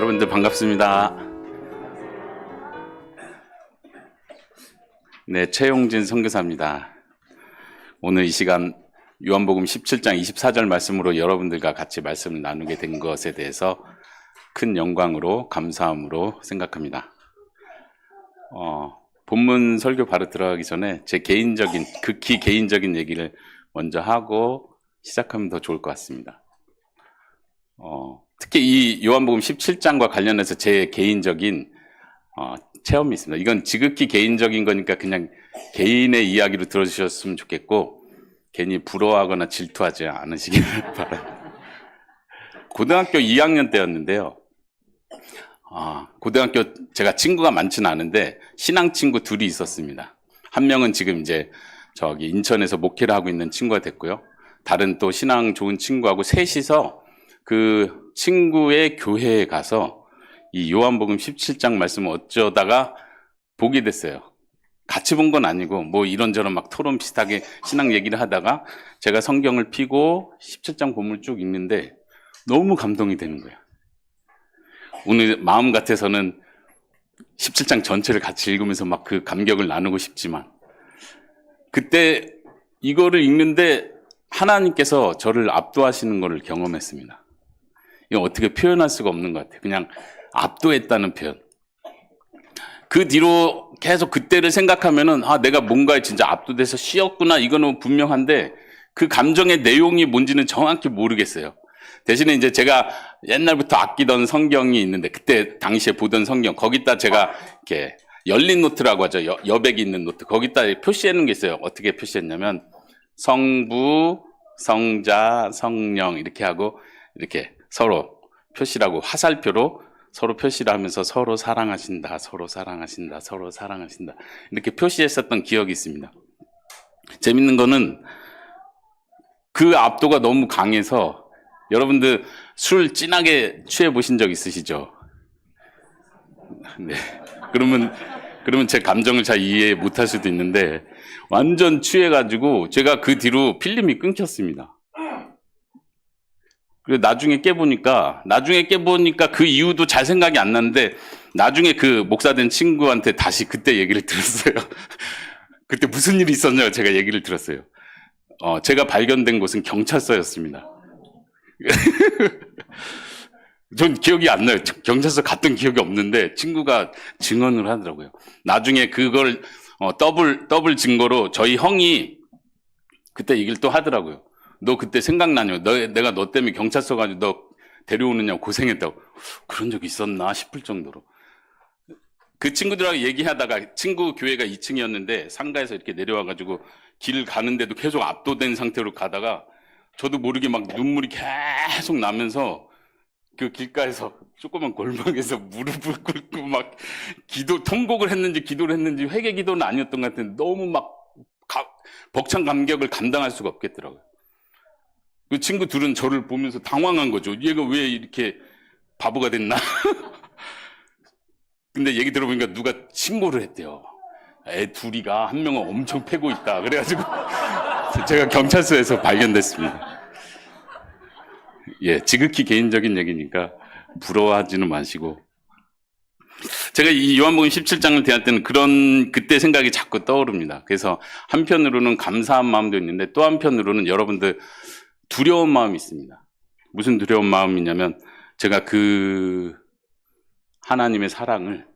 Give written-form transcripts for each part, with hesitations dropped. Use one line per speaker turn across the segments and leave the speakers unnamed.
여러분들 반갑습니다. 네, 최용진 선교사입니다. 오늘 이 시간 요한복음 17장 24절 말씀으로 여러분들과 같이 말씀을 나누게 된 것에 대해서 큰 영광으로 감사함으로 생각합니다. 본문 설교 바로 들어가기 전에 제 개인적인, 극히 개인적인 얘기를 먼저 하고 시작하면 더 좋을 것 같습니다. 특히 이 요한복음 17장과 관련해서 제 개인적인 체험이 있습니다. 이건 지극히 개인적인 거니까 그냥 개인의 이야기로 들어주셨으면 좋겠고 괜히 부러워하거나 질투하지 않으시길 바랍니다. 고등학교 2학년 때였는데요. 고등학교 제가 친구가 많지는 않은데 신앙 친구 둘이 있었습니다. 한 명은 지금 이제 저기 인천에서 목회를 하고 있는 친구가 됐고요. 다른 또 신앙 좋은 친구하고 셋이서 그 친구의 교회에 가서 이 요한복음 17장 말씀을 어쩌다가 보게 됐어요. 같이 본 건 아니고 뭐 이런저런 막 토론 비슷하게 신앙 얘기를 하다가 제가 성경을 펴고 17장 본문을 쭉 읽는데 너무 감동이 되는 거예요. 오늘 마음 같아서는 17장 전체를 같이 읽으면서 막 그 감격을 나누고 싶지만 그때 이거를 읽는데 하나님께서 저를 압도하시는 것을 경험했습니다. 이거 어떻게 표현할 수가 없는 것 같아요. 그냥 압도했다는 표현. 그 뒤로 계속 그때를 생각하면은 내가 뭔가에 진짜 압도돼서 쉬었구나 이거는 분명한데 그 감정의 내용이 뭔지는 정확히 모르겠어요. 대신에 이제 제가 옛날부터 아끼던 성경이 있는데 그때 당시에 보던 성경 거기다 제가 이렇게 열린 노트라고 하죠. 여백이 있는 노트 거기다 표시해 놓은 게 있어요. 어떻게 표시했냐면 성부, 성자, 성령 이렇게 하고 이렇게 서로 표시라고 화살표로 서로 표시를 하면서 서로 사랑하신다, 서로 사랑하신다, 서로 사랑하신다 이렇게 표시했었던 기억이 있습니다. 재밌는 거는 그 압도가 너무 강해서 여러분들 술 진하게 취해 보신 적 있으시죠? 네. 그러면 제 감정을 잘 이해 못할 수도 있는데 완전 취해가지고 제가 그 뒤로 필름이 끊겼습니다. 그리고 나중에 깨보니까 그 이유도 잘 생각이 안 나는데 나중에 그 목사 된 친구한테 다시 그때 얘기를 들었어요. 그때 무슨 일이 있었냐고 제가 얘기를 들었어요. 제가 발견된 곳은 경찰서였습니다. 전 기억이 안 나요. 경찰서 갔던 기억이 없는데 친구가 증언을 하더라고요. 나중에 그걸 더블 증거로 저희 형이 그때 얘기를 또 하더라고요. 너 그때 생각나냐? 내가 너 때문에 경찰서 가지고 너 데려오느냐고 고생했다고. 그런 적이 있었나 싶을 정도로. 그 친구들하고 얘기하다가 친구 교회가 2층이었는데 상가에서 이렇게 내려와가지고 길 가는데도 계속 압도된 상태로 가다가 저도 모르게 막 눈물이 계속 나면서 그 길가에서 조그만 골목에서 무릎을 꿇고 막 통곡을 했는지 기도를 했는지 회개 기도는 아니었던 것 같은데 너무 막 벅찬 감격을 감당할 수가 없겠더라고요. 그 친구 둘은 저를 보면서 당황한 거죠. 얘가 왜 이렇게 바보가 됐나? 근데 얘기 들어보니까 누가 신고를 했대요. 애 둘이가 한 명은 엄청 패고 있다. 그래가지고 제가 경찰서에서 발견됐습니다. 예, 지극히 개인적인 얘기니까 부러워하지는 마시고. 제가 이 요한복음 17장을 대할 때는 그때 생각이 자꾸 떠오릅니다. 그래서 한편으로는 감사한 마음도 있는데 또 한편으로는 여러분들 두려운 마음이 있습니다. 무슨 두려운 마음이냐면 제가 그 하나님의 사랑을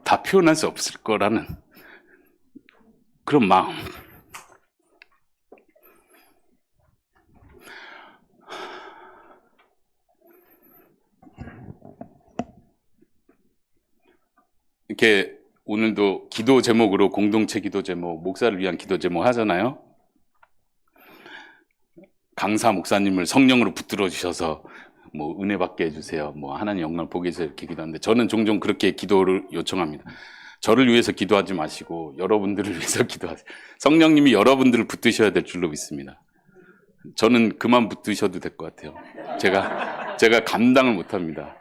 다 표현할 수 없을 거라는 그런 마음. 이렇게 오늘도 기도 제목으로 공동체 기도 제목, 목사를 위한 기도 제목 하잖아요. 강사 목사님을 성령으로 붙들어 주셔서 뭐 은혜 받게 해주세요. 뭐 하나님 영광을 보게 해서 이렇게 기도하는데 저는 종종 그렇게 기도를 요청합니다. 저를 위해서 기도하지 마시고 여러분들을 위해서 기도하세요. 성령님이 여러분들을 붙드셔야 될 줄로 믿습니다. 저는 그만 붙드셔도 될 것 같아요. 제가 감당을 못합니다.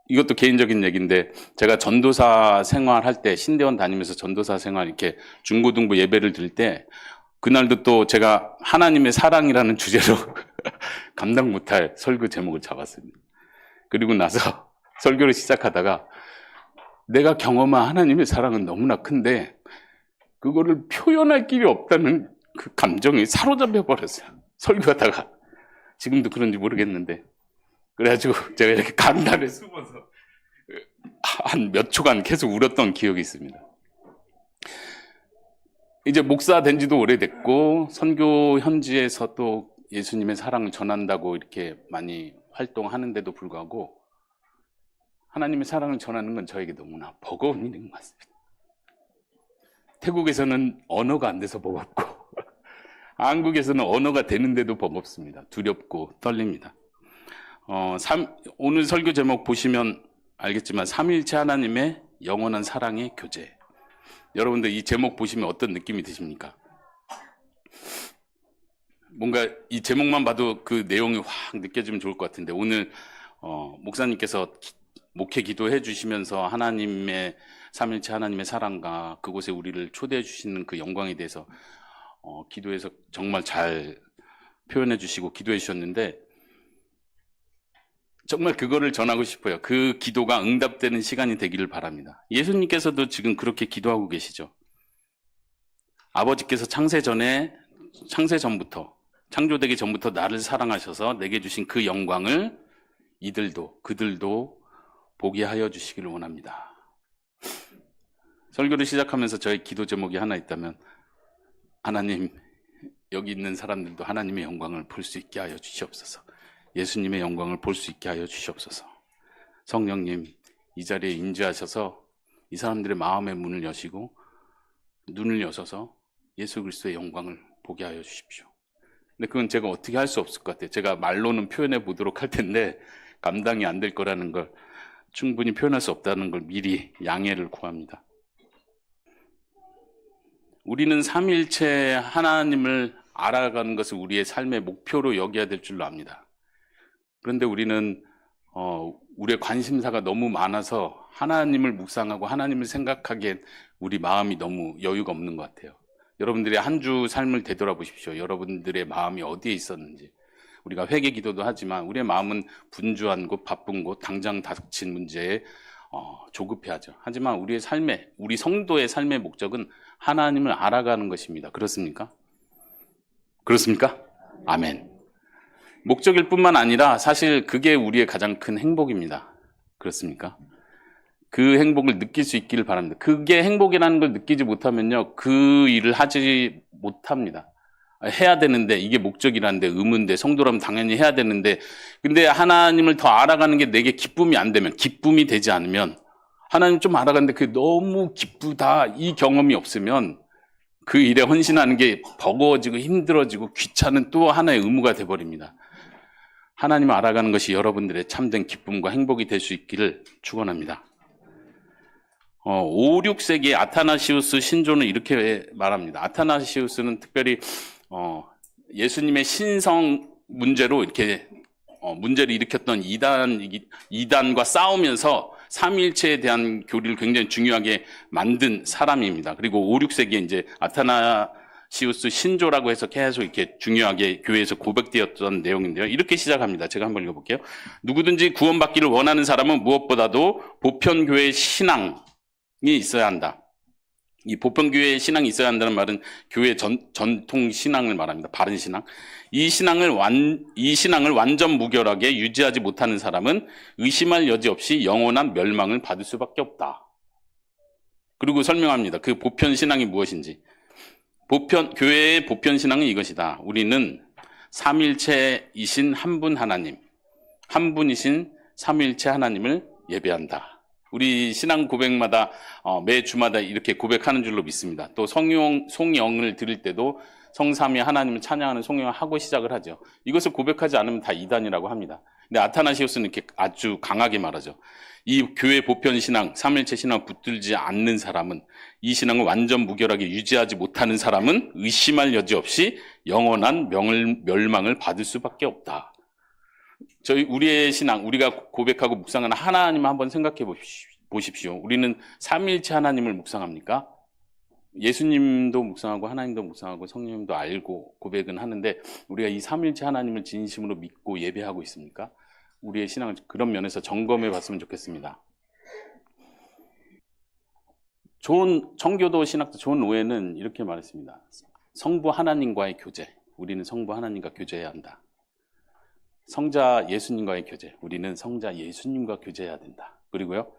이것도 개인적인 얘기인데 제가 전도사 생활할 때 신대원 다니면서 전도사 생활 이렇게 중고등부 예배를 드릴 때 그날도 또 제가 하나님의 사랑이라는 주제로 감당 못할 설교 제목을 잡았습니다. 그리고 나서 설교를 시작하다가 내가 경험한 하나님의 사랑은 너무나 큰데 그거를 표현할 길이 없다는 그 감정이 사로잡혀 버렸어요. 설교하다가. 지금도 그런지 모르겠는데. 그래가지고 제가 이렇게 간단에 숨어서 한 몇 초간 계속 울었던 기억이 있습니다. 이제 목사 된 지도 오래됐고 선교 현지에서 또 예수님의 사랑을 전한다고 이렇게 많이 활동하는데도 불구하고 하나님의 사랑을 전하는 건 저에게 너무나 버거운 일인 것 같습니다. 태국에서는 언어가 안 돼서 버겁고 한국에서는 언어가 되는데도 버겁습니다. 두렵고 떨립니다. 오늘 설교 제목 보시면 알겠지만 삼위일체 하나님의 영원한 사랑의 교제. 여러분들 이 제목 보시면 어떤 느낌이 드십니까? 뭔가 이 제목만 봐도 그 내용이 확 느껴지면 좋을 것 같은데 오늘 목사님께서 목회 기도해 주시면서 하나님의 삼위일체 하나님의 사랑과 그곳에 우리를 초대해 주시는 그 영광에 대해서 기도해서 정말 잘 표현해 주시고 기도해 주셨는데 정말 그거를 전하고 싶어요. 그 기도가 응답되는 시간이 되기를 바랍니다. 예수님께서도 지금 그렇게 기도하고 계시죠. 아버지께서 창세 전부터 창조되기 전부터 나를 사랑하셔서 내게 주신 그 영광을 그들도 보게 하여 주시기를 원합니다. 설교를 시작하면서 저의 기도 제목이 하나 있다면 하나님, 여기 있는 사람들도 하나님의 영광을 볼 수 있게 하여 주시옵소서. 예수님의 영광을 볼 수 있게 하여 주시옵소서. 성령님, 이 자리에 임재하셔서 이 사람들의 마음의 문을 여시고 눈을 여셔서 예수 그리스도의 영광을 보게 하여 주십시오. 근데 그건 제가 어떻게 할 수 없을 것 같아요. 제가 말로는 표현해 보도록 할 텐데 감당이 안 될 거라는 걸, 충분히 표현할 수 없다는 걸 미리 양해를 구합니다. 우리는 삼위일체 하나님을 알아가는 것을 우리의 삶의 목표로 여겨야 될 줄로 압니다. 그런데 우리는 우리의 관심사가 너무 많아서 하나님을 묵상하고 하나님을 생각하기엔 우리 마음이 너무 여유가 없는 것 같아요. 여러분들의 한 주 삶을 되돌아보십시오. 여러분들의 마음이 어디에 있었는지. 우리가 회개 기도도 하지만 우리의 마음은 분주한 곳, 바쁜 곳, 당장 닥친 문제에 조급해하죠. 하지만 우리의 삶의, 우리 성도의 삶의 목적은 하나님을 알아가는 것입니다. 그렇습니까? 그렇습니까? 아멘. 목적일 뿐만 아니라 사실 그게 우리의 가장 큰 행복입니다. 그렇습니까? 그 행복을 느낄 수 있기를 바랍니다. 그게 행복이라는 걸 느끼지 못하면요, 그 일을 하지 못합니다. 해야 되는데, 이게 목적이라는데, 의무인데, 성도라면 당연히 해야 되는데, 근데 하나님을 더 알아가는 게 내게 기쁨이 안 되면, 기쁨이 되지 않으면, 하나님 좀 알아가는데 그게 너무 기쁘다, 이 경험이 없으면 그 일에 헌신하는 게 버거워지고 힘들어지고 귀찮은 또 하나의 의무가 돼버립니다. 하나님을 알아가는 것이 여러분들의 참된 기쁨과 행복이 될 수 있기를 축원합니다. 5, 6세기의 아타나시우스 신조는 이렇게 말합니다. 아타나시우스는 특별히 예수님의 신성 문제로 이렇게 문제를 일으켰던 이단과 싸우면서 삼위일체에 대한 교리를 굉장히 중요하게 만든 사람입니다. 그리고 5, 6세기에 이제 아타나시우스 신조라고 해서 계속 이렇게 중요하게 교회에서 고백되었던 내용인데요. 이렇게 시작합니다. 제가 한번 읽어볼게요. 누구든지 구원받기를 원하는 사람은 무엇보다도 보편교회의 신앙이 있어야 한다. 이 보편교회의 신앙이 있어야 한다는 말은 교회 전통 신앙을 말합니다. 바른 신앙. 이 신앙을 완전 무결하게 유지하지 못하는 사람은 의심할 여지 없이 영원한 멸망을 받을 수밖에 없다. 그리고 설명합니다. 그 보편 신앙이 무엇인지. 교회의 보편 신앙은 이것이다. 우리는 삼위일체이신 한 분 하나님, 한 분이신 삼위일체 하나님을 예배한다. 우리 신앙 고백마다 매 주마다 이렇게 고백하는 줄로 믿습니다. 또 송영을 드릴 때도 성삼위 하나님을 찬양하는 송영을 하고 시작을 하죠. 이것을 고백하지 않으면 다 이단이라고 합니다. 근데 아타나시우스는 이렇게 아주 강하게 말하죠. 이 교회 보편 신앙, 삼위일체 신앙을 붙들지 않는 사람은, 이 신앙을 완전 무결하게 유지하지 못하는 사람은 의심할 여지 없이 영원한 멸망을 받을 수밖에 없다. 우리의 신앙, 우리가 고백하고 묵상하는 하나님 한번 생각해 보십시오. 우리는 삼위일체 하나님을 묵상합니까? 예수님도 묵상하고 하나님도 묵상하고 성령님도 알고 고백은 하는데 우리가 이 삼위일체 하나님을 진심으로 믿고 예배하고 있습니까? 우리의 신앙을 그런 면에서 점검해 봤으면 좋겠습니다. 청교도 신학자 존 오웬은 이렇게 말했습니다. 성부 하나님과의 교제, 우리는 성부 하나님과 교제해야 한다. 성자 예수님과의 교제, 우리는 성자 예수님과 교제해야 된다. 그리고요,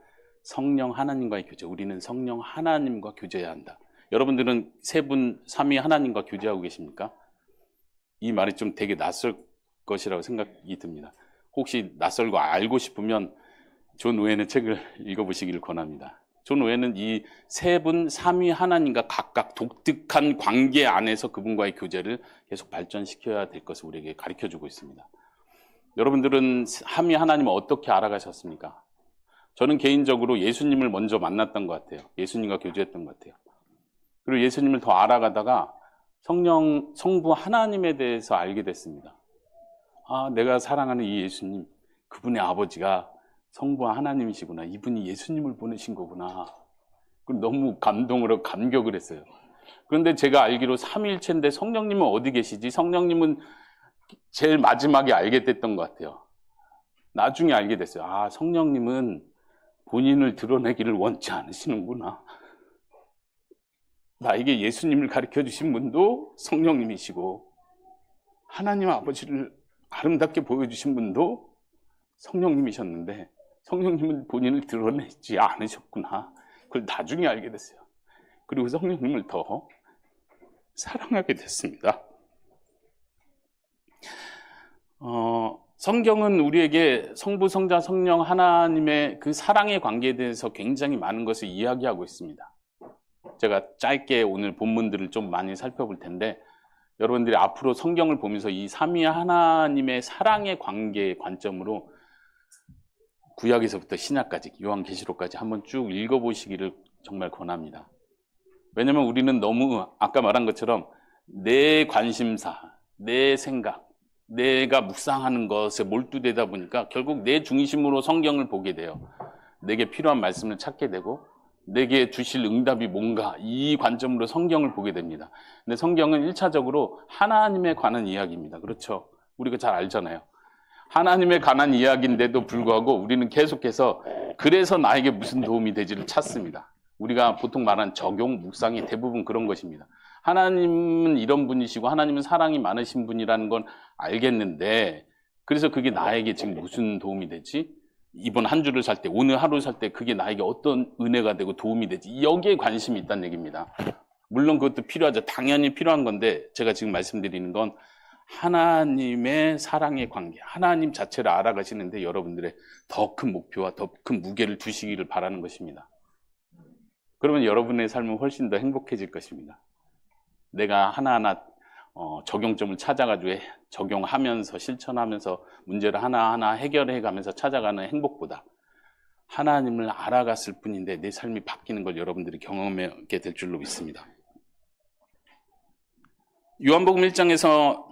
성령 하나님과의 교제, 우리는 성령 하나님과 교제해야 한다. 여러분들은 세 분 삼위 하나님과 교제하고 계십니까? 이 말이 좀 되게 낯설 것이라고 생각이 듭니다. 혹시 낯설고 알고 싶으면 존 오웬의 책을 읽어보시기를 권합니다. 존 오웬은 이 세 분 삼위 하나님과 각각 독특한 관계 안에서 그분과의 교제를 계속 발전시켜야 될 것을 우리에게 가르쳐주고 있습니다. 여러분들은 삼위 하나님을 어떻게 알아가셨습니까? 저는 개인적으로 예수님을 먼저 만났던 것 같아요. 예수님과 교제했던 것 같아요. 그리고 예수님을 더 알아가다가 성부 하나님에 대해서 알게 됐습니다. 아, 내가 사랑하는 이 예수님, 그분의 아버지가 성부 하나님이시구나. 이분이 예수님을 보내신 거구나. 너무 감동으로 감격을 했어요. 그런데 제가 알기로 삼위일체인데 성령님은 어디 계시지? 성령님은 제일 마지막에 알게 됐던 것 같아요. 나중에 알게 됐어요. 아, 성령님은 본인을 드러내기를 원치 않으시는구나. 나에게 예수님을 가르쳐 주신 분도 성령님이시고 하나님 아버지를 아름답게 보여주신 분도 성령님이셨는데 성령님은 본인을 드러내지 않으셨구나. 그걸 나중에 알게 됐어요. 그리고 성령님을 더 사랑하게 됐습니다. 성경은 우리에게 성부, 성자, 성령 하나님의 그 사랑의 관계에 대해서 굉장히 많은 것을 이야기하고 있습니다. 제가 짧게 오늘 본문들을 좀 많이 살펴볼 텐데 여러분들이 앞으로 성경을 보면서 이 삼위 하나님의 사랑의 관계의 관점으로 구약에서부터 신약까지 요한계시록까지 한번 쭉 읽어보시기를 정말 권합니다. 왜냐하면 우리는 너무 아까 말한 것처럼 내 관심사, 내 생각, 내가 묵상하는 것에 몰두되다 보니까 결국 내 중심으로 성경을 보게 돼요. 내게 필요한 말씀을 찾게 되고 내게 주실 응답이 뭔가 이 관점으로 성경을 보게 됩니다. 근데 성경은 1차적으로 하나님에 관한 이야기입니다. 그렇죠? 우리가 잘 알잖아요. 하나님에 관한 이야기인데도 불구하고 우리는 계속해서 그래서 나에게 무슨 도움이 되지를 찾습니다. 우리가 보통 말하는 적용, 묵상이 대부분 그런 것입니다. 하나님은 이런 분이시고 하나님은 사랑이 많으신 분이라는 건 알겠는데 그래서 그게 나에게 지금 무슨 도움이 되지? 이번 한 주를 살 때, 오늘 하루 살 때 그게 나에게 어떤 은혜가 되고 도움이 되지? 여기에 관심이 있다는 얘기입니다. 물론 그것도 필요하죠. 당연히 필요한 건데 제가 지금 말씀드리는 건 하나님의 사랑의 관계, 하나님 자체를 알아가시는데 여러분들의 더 큰 목표와 더 큰 무게를 두시기를 바라는 것입니다. 그러면 여러분의 삶은 훨씬 더 행복해질 것입니다. 내가 하나하나 적용점을 찾아가지고 적용하면서 실천하면서 문제를 하나하나 해결해가면서 찾아가는 행복보다 하나님을 알아갔을 뿐인데 내 삶이 바뀌는 걸 여러분들이 경험하게 될 줄로 믿습니다. 요한복음 1장에서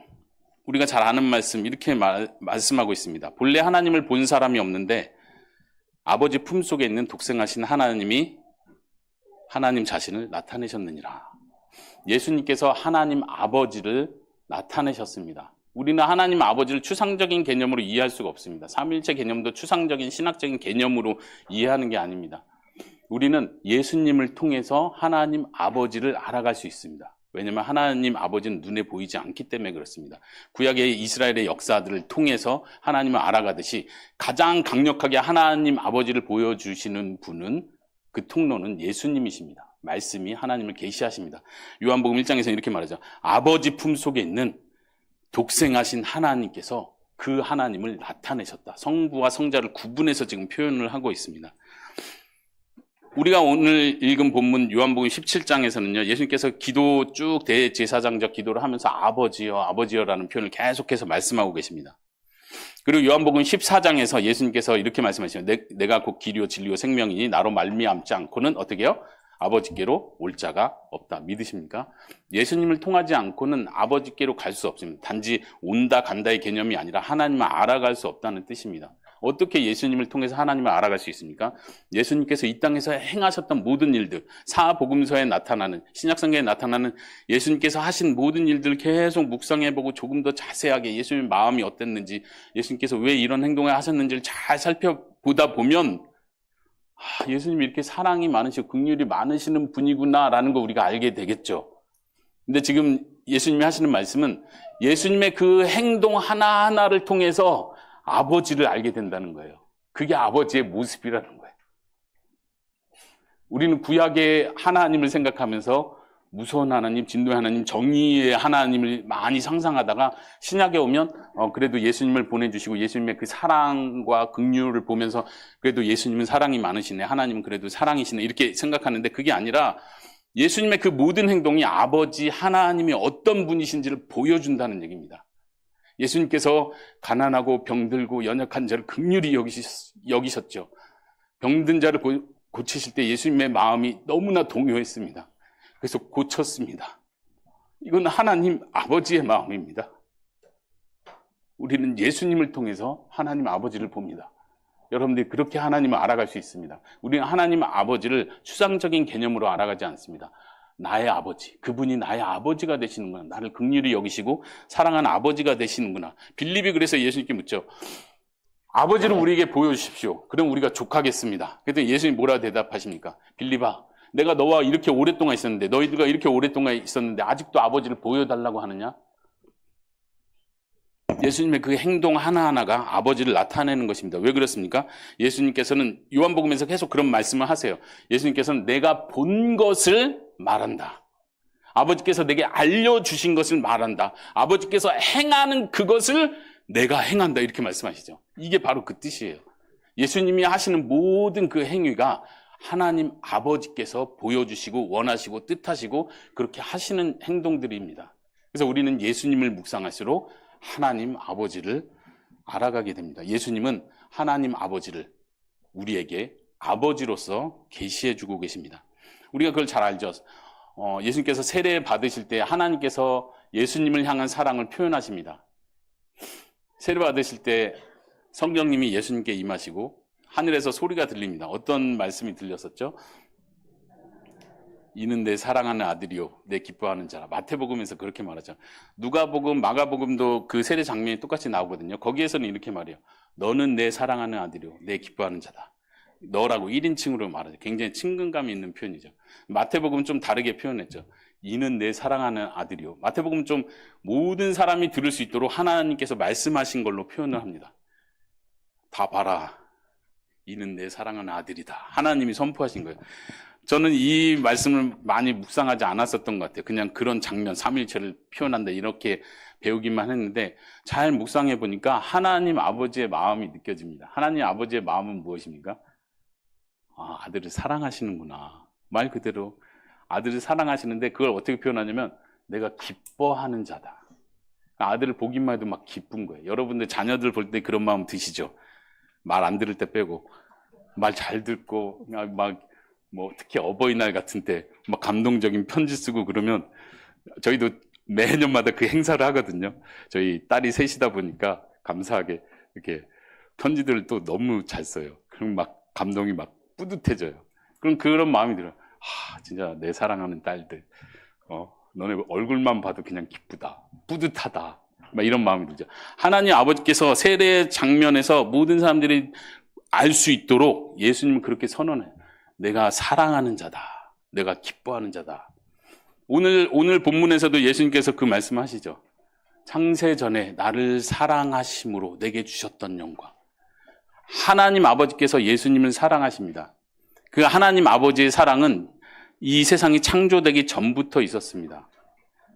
우리가 잘 아는 말씀 이렇게 말씀하고 있습니다. 본래 하나님을 본 사람이 없는데 아버지 품속에 있는 독생하신 하나님이 하나님 자신을 나타내셨느니라. 예수님께서 하나님 아버지를 나타내셨습니다. 우리는 하나님 아버지를 추상적인 개념으로 이해할 수가 없습니다. 삼위일체 개념도 추상적인 신학적인 개념으로 이해하는 게 아닙니다. 우리는 예수님을 통해서 하나님 아버지를 알아갈 수 있습니다. 왜냐하면 하나님 아버지는 눈에 보이지 않기 때문에 그렇습니다. 구약의 이스라엘의 역사들을 통해서 하나님을 알아가듯이 가장 강력하게 하나님 아버지를 보여주시는 분은 그 통로는 예수님이십니다. 말씀이 하나님을 계시하십니다. 요한복음 1장에서 이렇게 말하죠. 아버지 품속에 있는 독생하신 하나님께서 그 하나님을 나타내셨다. 성부와 성자를 구분해서 지금 표현을 하고 있습니다. 우리가 오늘 읽은 본문 요한복음 17장에서는요. 예수님께서 기도 쭉 대제사장적 기도를 하면서 아버지여 아버지여라는 표현을 계속해서 말씀하고 계십니다. 그리고 요한복음 14장에서 예수님께서 이렇게 말씀하시죠. 내가 곧 길이요 진리요 생명이니 나로 말미암지 않고는 어떻게 해요? 아버지께로 올 자가 없다. 믿으십니까? 예수님을 통하지 않고는 아버지께로 갈 수 없습니다. 단지 온다 간다의 개념이 아니라 하나님을 알아갈 수 없다는 뜻입니다. 어떻게 예수님을 통해서 하나님을 알아갈 수 있습니까? 예수님께서 이 땅에서 행하셨던 모든 일들, 사복음서에 나타나는, 신약성경에 나타나는 예수님께서 하신 모든 일들을 계속 묵상해보고 조금 더 자세하게 예수님의 마음이 어땠는지, 예수님께서 왜 이런 행동을 하셨는지를 잘 살펴보다 보면 예수님이 이렇게 사랑이 많으시고 긍휼이 많으시는 분이구나라는 거 우리가 알게 되겠죠. 근데 지금 예수님이 하시는 말씀은 예수님의 그 행동 하나하나를 통해서 아버지를 알게 된다는 거예요. 그게 아버지의 모습이라는 거예요. 우리는 구약의 하나님을 생각하면서 무서운 하나님, 진노의 하나님, 정의의 하나님을 많이 상상하다가 신약에 오면 그래도 예수님을 보내주시고 예수님의 그 사랑과 긍휼을 보면서 그래도 예수님은 사랑이 많으시네, 하나님은 그래도 사랑이시네 이렇게 생각하는데, 그게 아니라 예수님의 그 모든 행동이 아버지 하나님이 어떤 분이신지를 보여준다는 얘기입니다. 예수님께서 가난하고 병들고 연약한 자를 긍휼히 여기셨죠. 병든 자를 고치실 때 예수님의 마음이 너무나 동요했습니다. 그래서 고쳤습니다. 이건 하나님 아버지의 마음입니다. 우리는 예수님을 통해서 하나님 아버지를 봅니다. 여러분들이 그렇게 하나님을 알아갈 수 있습니다. 우리는 하나님 아버지를 추상적인 개념으로 알아가지 않습니다. 나의 아버지, 그분이 나의 아버지가 되시는구나. 나를 긍휼히 여기시고 사랑하는 아버지가 되시는구나. 빌립이 그래서 예수님께 묻죠. 아버지를 우리에게 보여주십시오. 그럼 우리가 족하겠습니다. 그랬더니 예수님이 뭐라 대답하십니까? 빌립아, 내가 너와 이렇게 오랫동안 있었는데, 너희들과 이렇게 오랫동안 있었는데 아직도 아버지를 보여달라고 하느냐? 예수님의 그 행동 하나하나가 아버지를 나타내는 것입니다. 왜 그렇습니까? 예수님께서는 요한복음에서 계속 그런 말씀을 하세요. 예수님께서는 내가 본 것을 말한다. 아버지께서 내게 알려주신 것을 말한다. 아버지께서 행하는 그것을 내가 행한다. 이렇게 말씀하시죠. 이게 바로 그 뜻이에요. 예수님이 하시는 모든 그 행위가 하나님 아버지께서 보여주시고 원하시고 뜻하시고 그렇게 하시는 행동들입니다. 그래서 우리는 예수님을 묵상할수록 하나님 아버지를 알아가게 됩니다. 예수님은 하나님 아버지를 우리에게 아버지로서 계시해주고 계십니다. 우리가 그걸 잘 알죠. 예수님께서 세례 받으실 때 하나님께서 예수님을 향한 사랑을 표현하십니다. 세례 받으실 때 성령님이 예수님께 임하시고 하늘에서 소리가 들립니다. 어떤 말씀이 들렸었죠? 이는 내 사랑하는 아들이요 내 기뻐하는 자라. 마태복음에서 그렇게 말하죠. 누가복음, 마가복음도 그 세례 장면이 똑같이 나오거든요. 거기에서는 이렇게 말해요. 너는 내 사랑하는 아들이요 내 기뻐하는 자다. 너라고 1인칭으로 말하죠. 굉장히 친근감이 있는 표현이죠. 마태복음은 좀 다르게 표현했죠. 이는 내 사랑하는 아들이요. 마태복음은 좀 모든 사람이 들을 수 있도록 하나님께서 말씀하신 걸로 표현을 합니다. 다 봐라. 이는 내 사랑하는 아들이다. 하나님이 선포하신 거예요. 저는 이 말씀을 많이 묵상하지 않았었던 것 같아요. 그냥 그런 장면, 삼위일체를 표현한다 이렇게 배우기만 했는데 잘 묵상해 보니까 하나님 아버지의 마음이 느껴집니다. 하나님 아버지의 마음은 무엇입니까? 아들을 사랑하시는구나. 말 그대로 아들을 사랑하시는데 그걸 어떻게 표현하냐면 내가 기뻐하는 자다. 아들을 보기만 해도 막 기쁜 거예요. 여러분들 자녀들 볼 때 그런 마음 드시죠? 말 안 들을 때 빼고 말 잘 듣고 막 뭐 특히 어버이날 같은 때 막 감동적인 편지 쓰고 그러면 저희도 매년마다 그 행사를 하거든요. 저희 딸이 셋이다 보니까 감사하게 이렇게 편지들을 또 너무 잘 써요. 그럼 막 감동이 막 뿌듯해져요. 그럼 그런 마음이 들어요. 진짜 내 사랑하는 딸들, 너네 얼굴만 봐도 그냥 기쁘다, 뿌듯하다, 막 이런 마음이 들죠. 하나님 아버지께서 세례 장면에서 모든 사람들이 알 수 있도록 예수님은 그렇게 선언해요. 내가 사랑하는 자다, 내가 기뻐하는 자다. 오늘 본문에서도 예수님께서 그 말씀하시죠. 창세 전에 나를 사랑하심으로 내게 주셨던 영광. 하나님 아버지께서 예수님을 사랑하십니다. 그 하나님 아버지의 사랑은 이 세상이 창조되기 전부터 있었습니다.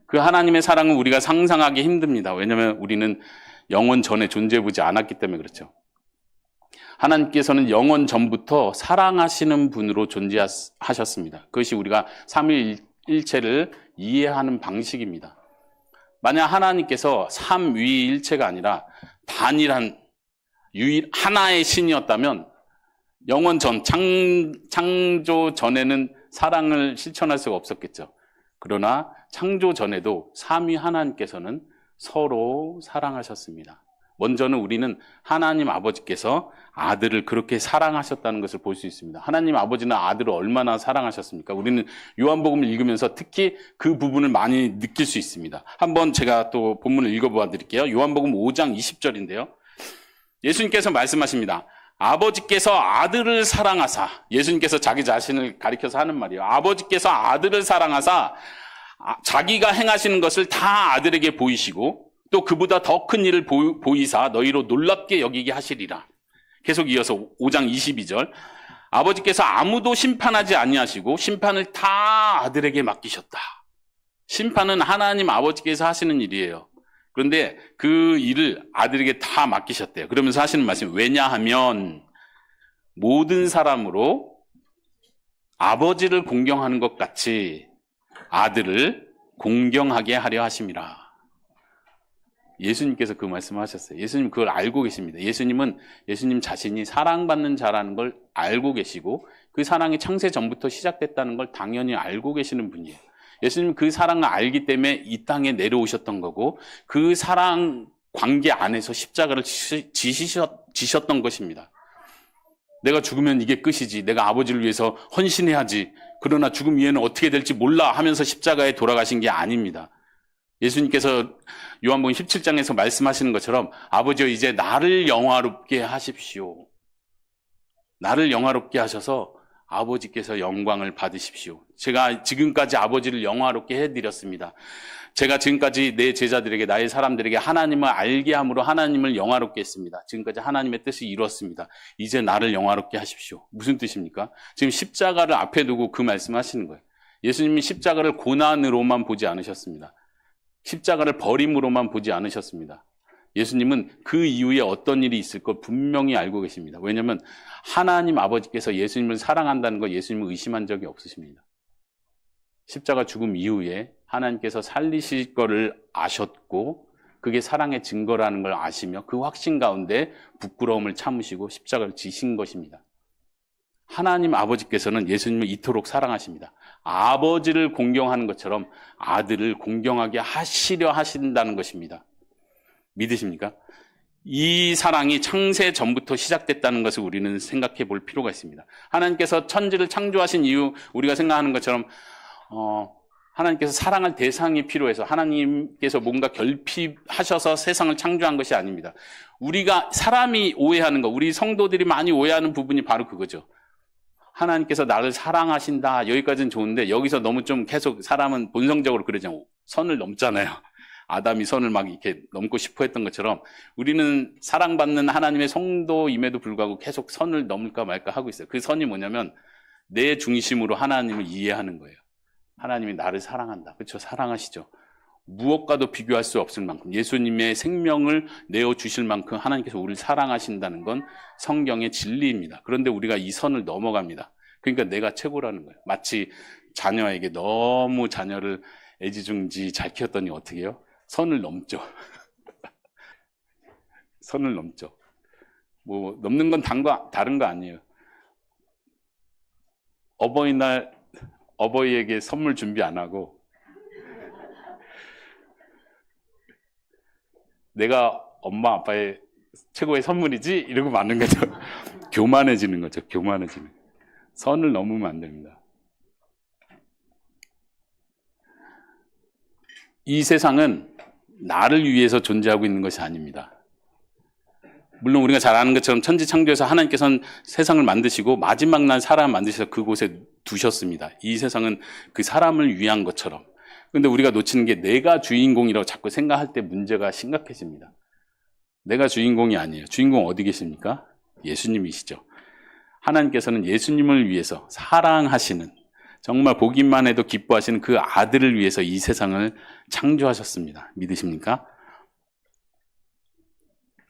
그 하나님의 사랑은 우리가 상상하기 힘듭니다. 왜냐하면 우리는 영원 전에 존재해보지 않았기 때문에 그렇죠. 하나님께서는 영원 전부터 사랑하시는 분으로 존재하셨습니다. 그것이 우리가 삼위일체를 이해하는 방식입니다. 만약 하나님께서 삼위일체가 아니라 단일한 하나의 신이었다면 영원 전, 창조 전에는 사랑을 실천할 수가 없었겠죠. 그러나 창조 전에도 삼위 하나님께서는 서로 사랑하셨습니다. 먼저는 우리는 하나님 아버지께서 아들을 그렇게 사랑하셨다는 것을 볼 수 있습니다. 하나님 아버지는 아들을 얼마나 사랑하셨습니까? 우리는 요한복음을 읽으면서 특히 그 부분을 많이 느낄 수 있습니다. 한번 제가 또 본문을 읽어보아 드릴게요. 요한복음 5장 20절인데요. 예수님께서 말씀하십니다. 아버지께서 아들을 사랑하사, 예수님께서 자기 자신을 가리켜서 하는 말이에요. 아버지께서 아들을 사랑하사 자기가 행하시는 것을 다 아들에게 보이시고 또 그보다 더 큰 일을 보이사 너희로 놀랍게 여기게 하시리라. 계속 이어서 5장 22절. 아버지께서 아무도 심판하지 아니하시고 심판을 다 아들에게 맡기셨다. 심판은 하나님 아버지께서 하시는 일이에요. 그런데 그 일을 아들에게 다 맡기셨대요. 그러면서 하시는 말씀이 왜냐하면 모든 사람으로 아버지를 공경하는 것 같이 아들을 공경하게 하려 하심이라. 예수님께서 그 말씀을 하셨어요. 예수님 그걸 알고 계십니다. 예수님 자신이 사랑받는 자라는 걸 알고 계시고 그 사랑이 창세 전부터 시작됐다는 걸 당연히 알고 계시는 분이에요. 예수님 그 사랑을 알기 때문에 이 땅에 내려오셨던 거고 그 사랑 관계 안에서 십자가를 지셨던 것입니다. 내가 죽으면 이게 끝이지. 내가 아버지를 위해서 헌신해야지. 그러나 죽음 이후에는 어떻게 될지 몰라 하면서 십자가에 돌아가신 게 아닙니다. 예수님께서 요한복음 17장에서 말씀하시는 것처럼 아버지여 이제 나를 영화롭게 하십시오. 나를 영화롭게 하셔서 아버지께서 영광을 받으십시오. 제가 지금까지 아버지를 영화롭게 해드렸습니다. 제가 지금까지 내 제자들에게 나의 사람들에게 하나님을 알게 함으로 하나님을 영화롭게 했습니다. 지금까지 하나님의 뜻을 이뤘습니다. 이제 나를 영화롭게 하십시오. 무슨 뜻입니까? 지금 십자가를 앞에 두고 그 말씀하시는 거예요. 예수님이 십자가를 고난으로만 보지 않으셨습니다. 십자가를 버림으로만 보지 않으셨습니다. 예수님은 그 이후에 어떤 일이 있을 걸 분명히 알고 계십니다. 왜냐하면 하나님 아버지께서 예수님을 사랑한다는 거 예수님을 의심한 적이 없으십니다. 십자가 죽음 이후에 하나님께서 살리실 거를 아셨고 그게 사랑의 증거라는 걸 아시며 그 확신 가운데 부끄러움을 참으시고 십자가를 지신 것입니다. 하나님 아버지께서는 예수님을 이토록 사랑하십니다. 아버지를 공경하는 것처럼 아들을 공경하게 하시려 하신다는 것입니다. 믿으십니까? 이 사랑이 창세 전부터 시작됐다는 것을 우리는 생각해 볼 필요가 있습니다. 하나님께서 천지를 창조하신 이유 우리가 생각하는 것처럼 하나님께서 사랑할 대상이 필요해서 하나님께서 뭔가 결핍하셔서 세상을 창조한 것이 아닙니다. 우리가 사람이 오해하는 거, 우리 성도들이 많이 오해하는 부분이 바로 그거죠. 하나님께서 나를 사랑하신다. 여기까지는 좋은데 여기서 너무 좀 계속 사람은 본성적으로 그러잖아요. 선을 넘잖아요. 아담이 선을 막 이렇게 넘고 싶어 했던 것처럼 우리는 사랑받는 하나님의 성도임에도 불구하고 계속 선을 넘을까 말까 하고 있어요. 그 선이 뭐냐면 내 중심으로 하나님을 이해하는 거예요. 하나님이 나를 사랑한다. 그렇죠? 사랑하시죠. 무엇과도 비교할 수 없을 만큼 예수님의 생명을 내어주실 만큼 하나님께서 우리를 사랑하신다는 건 성경의 진리입니다. 그런데 우리가 이 선을 넘어갑니다. 그러니까 내가 최고라는 거예요. 마치 자녀에게 너무 자녀를 애지중지 잘 키웠더니 어떻게 해요? 선을 넘죠. 선을 넘죠. 뭐 넘는 건 다른 거 아니에요. 어버이날 어버이에게 선물 준비 안 하고 내가 엄마 아빠의 최고의 선물이지 이러고 맞는 거죠. 교만해지는 거죠. 교만해지는. 선을 넘으면 안 됩니다. 이 세상은 나를 위해서 존재하고 있는 것이 아닙니다. 물론 우리가 잘 아는 것처럼 천지창조에서 하나님께서는 세상을 만드시고 마지막 날 사람을 만드셔서 그곳에 두셨습니다. 이 세상은 그 사람을 위한 것처럼. 그런데 우리가 놓치는 게 내가 주인공이라고 자꾸 생각할 때 문제가 심각해집니다. 내가 주인공이 아니에요. 주인공 어디 계십니까? 예수님이시죠. 하나님께서는 예수님을 위해서 사랑하시는, 정말 보기만 해도 기뻐하시는 그 아들을 위해서 이 세상을 창조하셨습니다. 믿으십니까?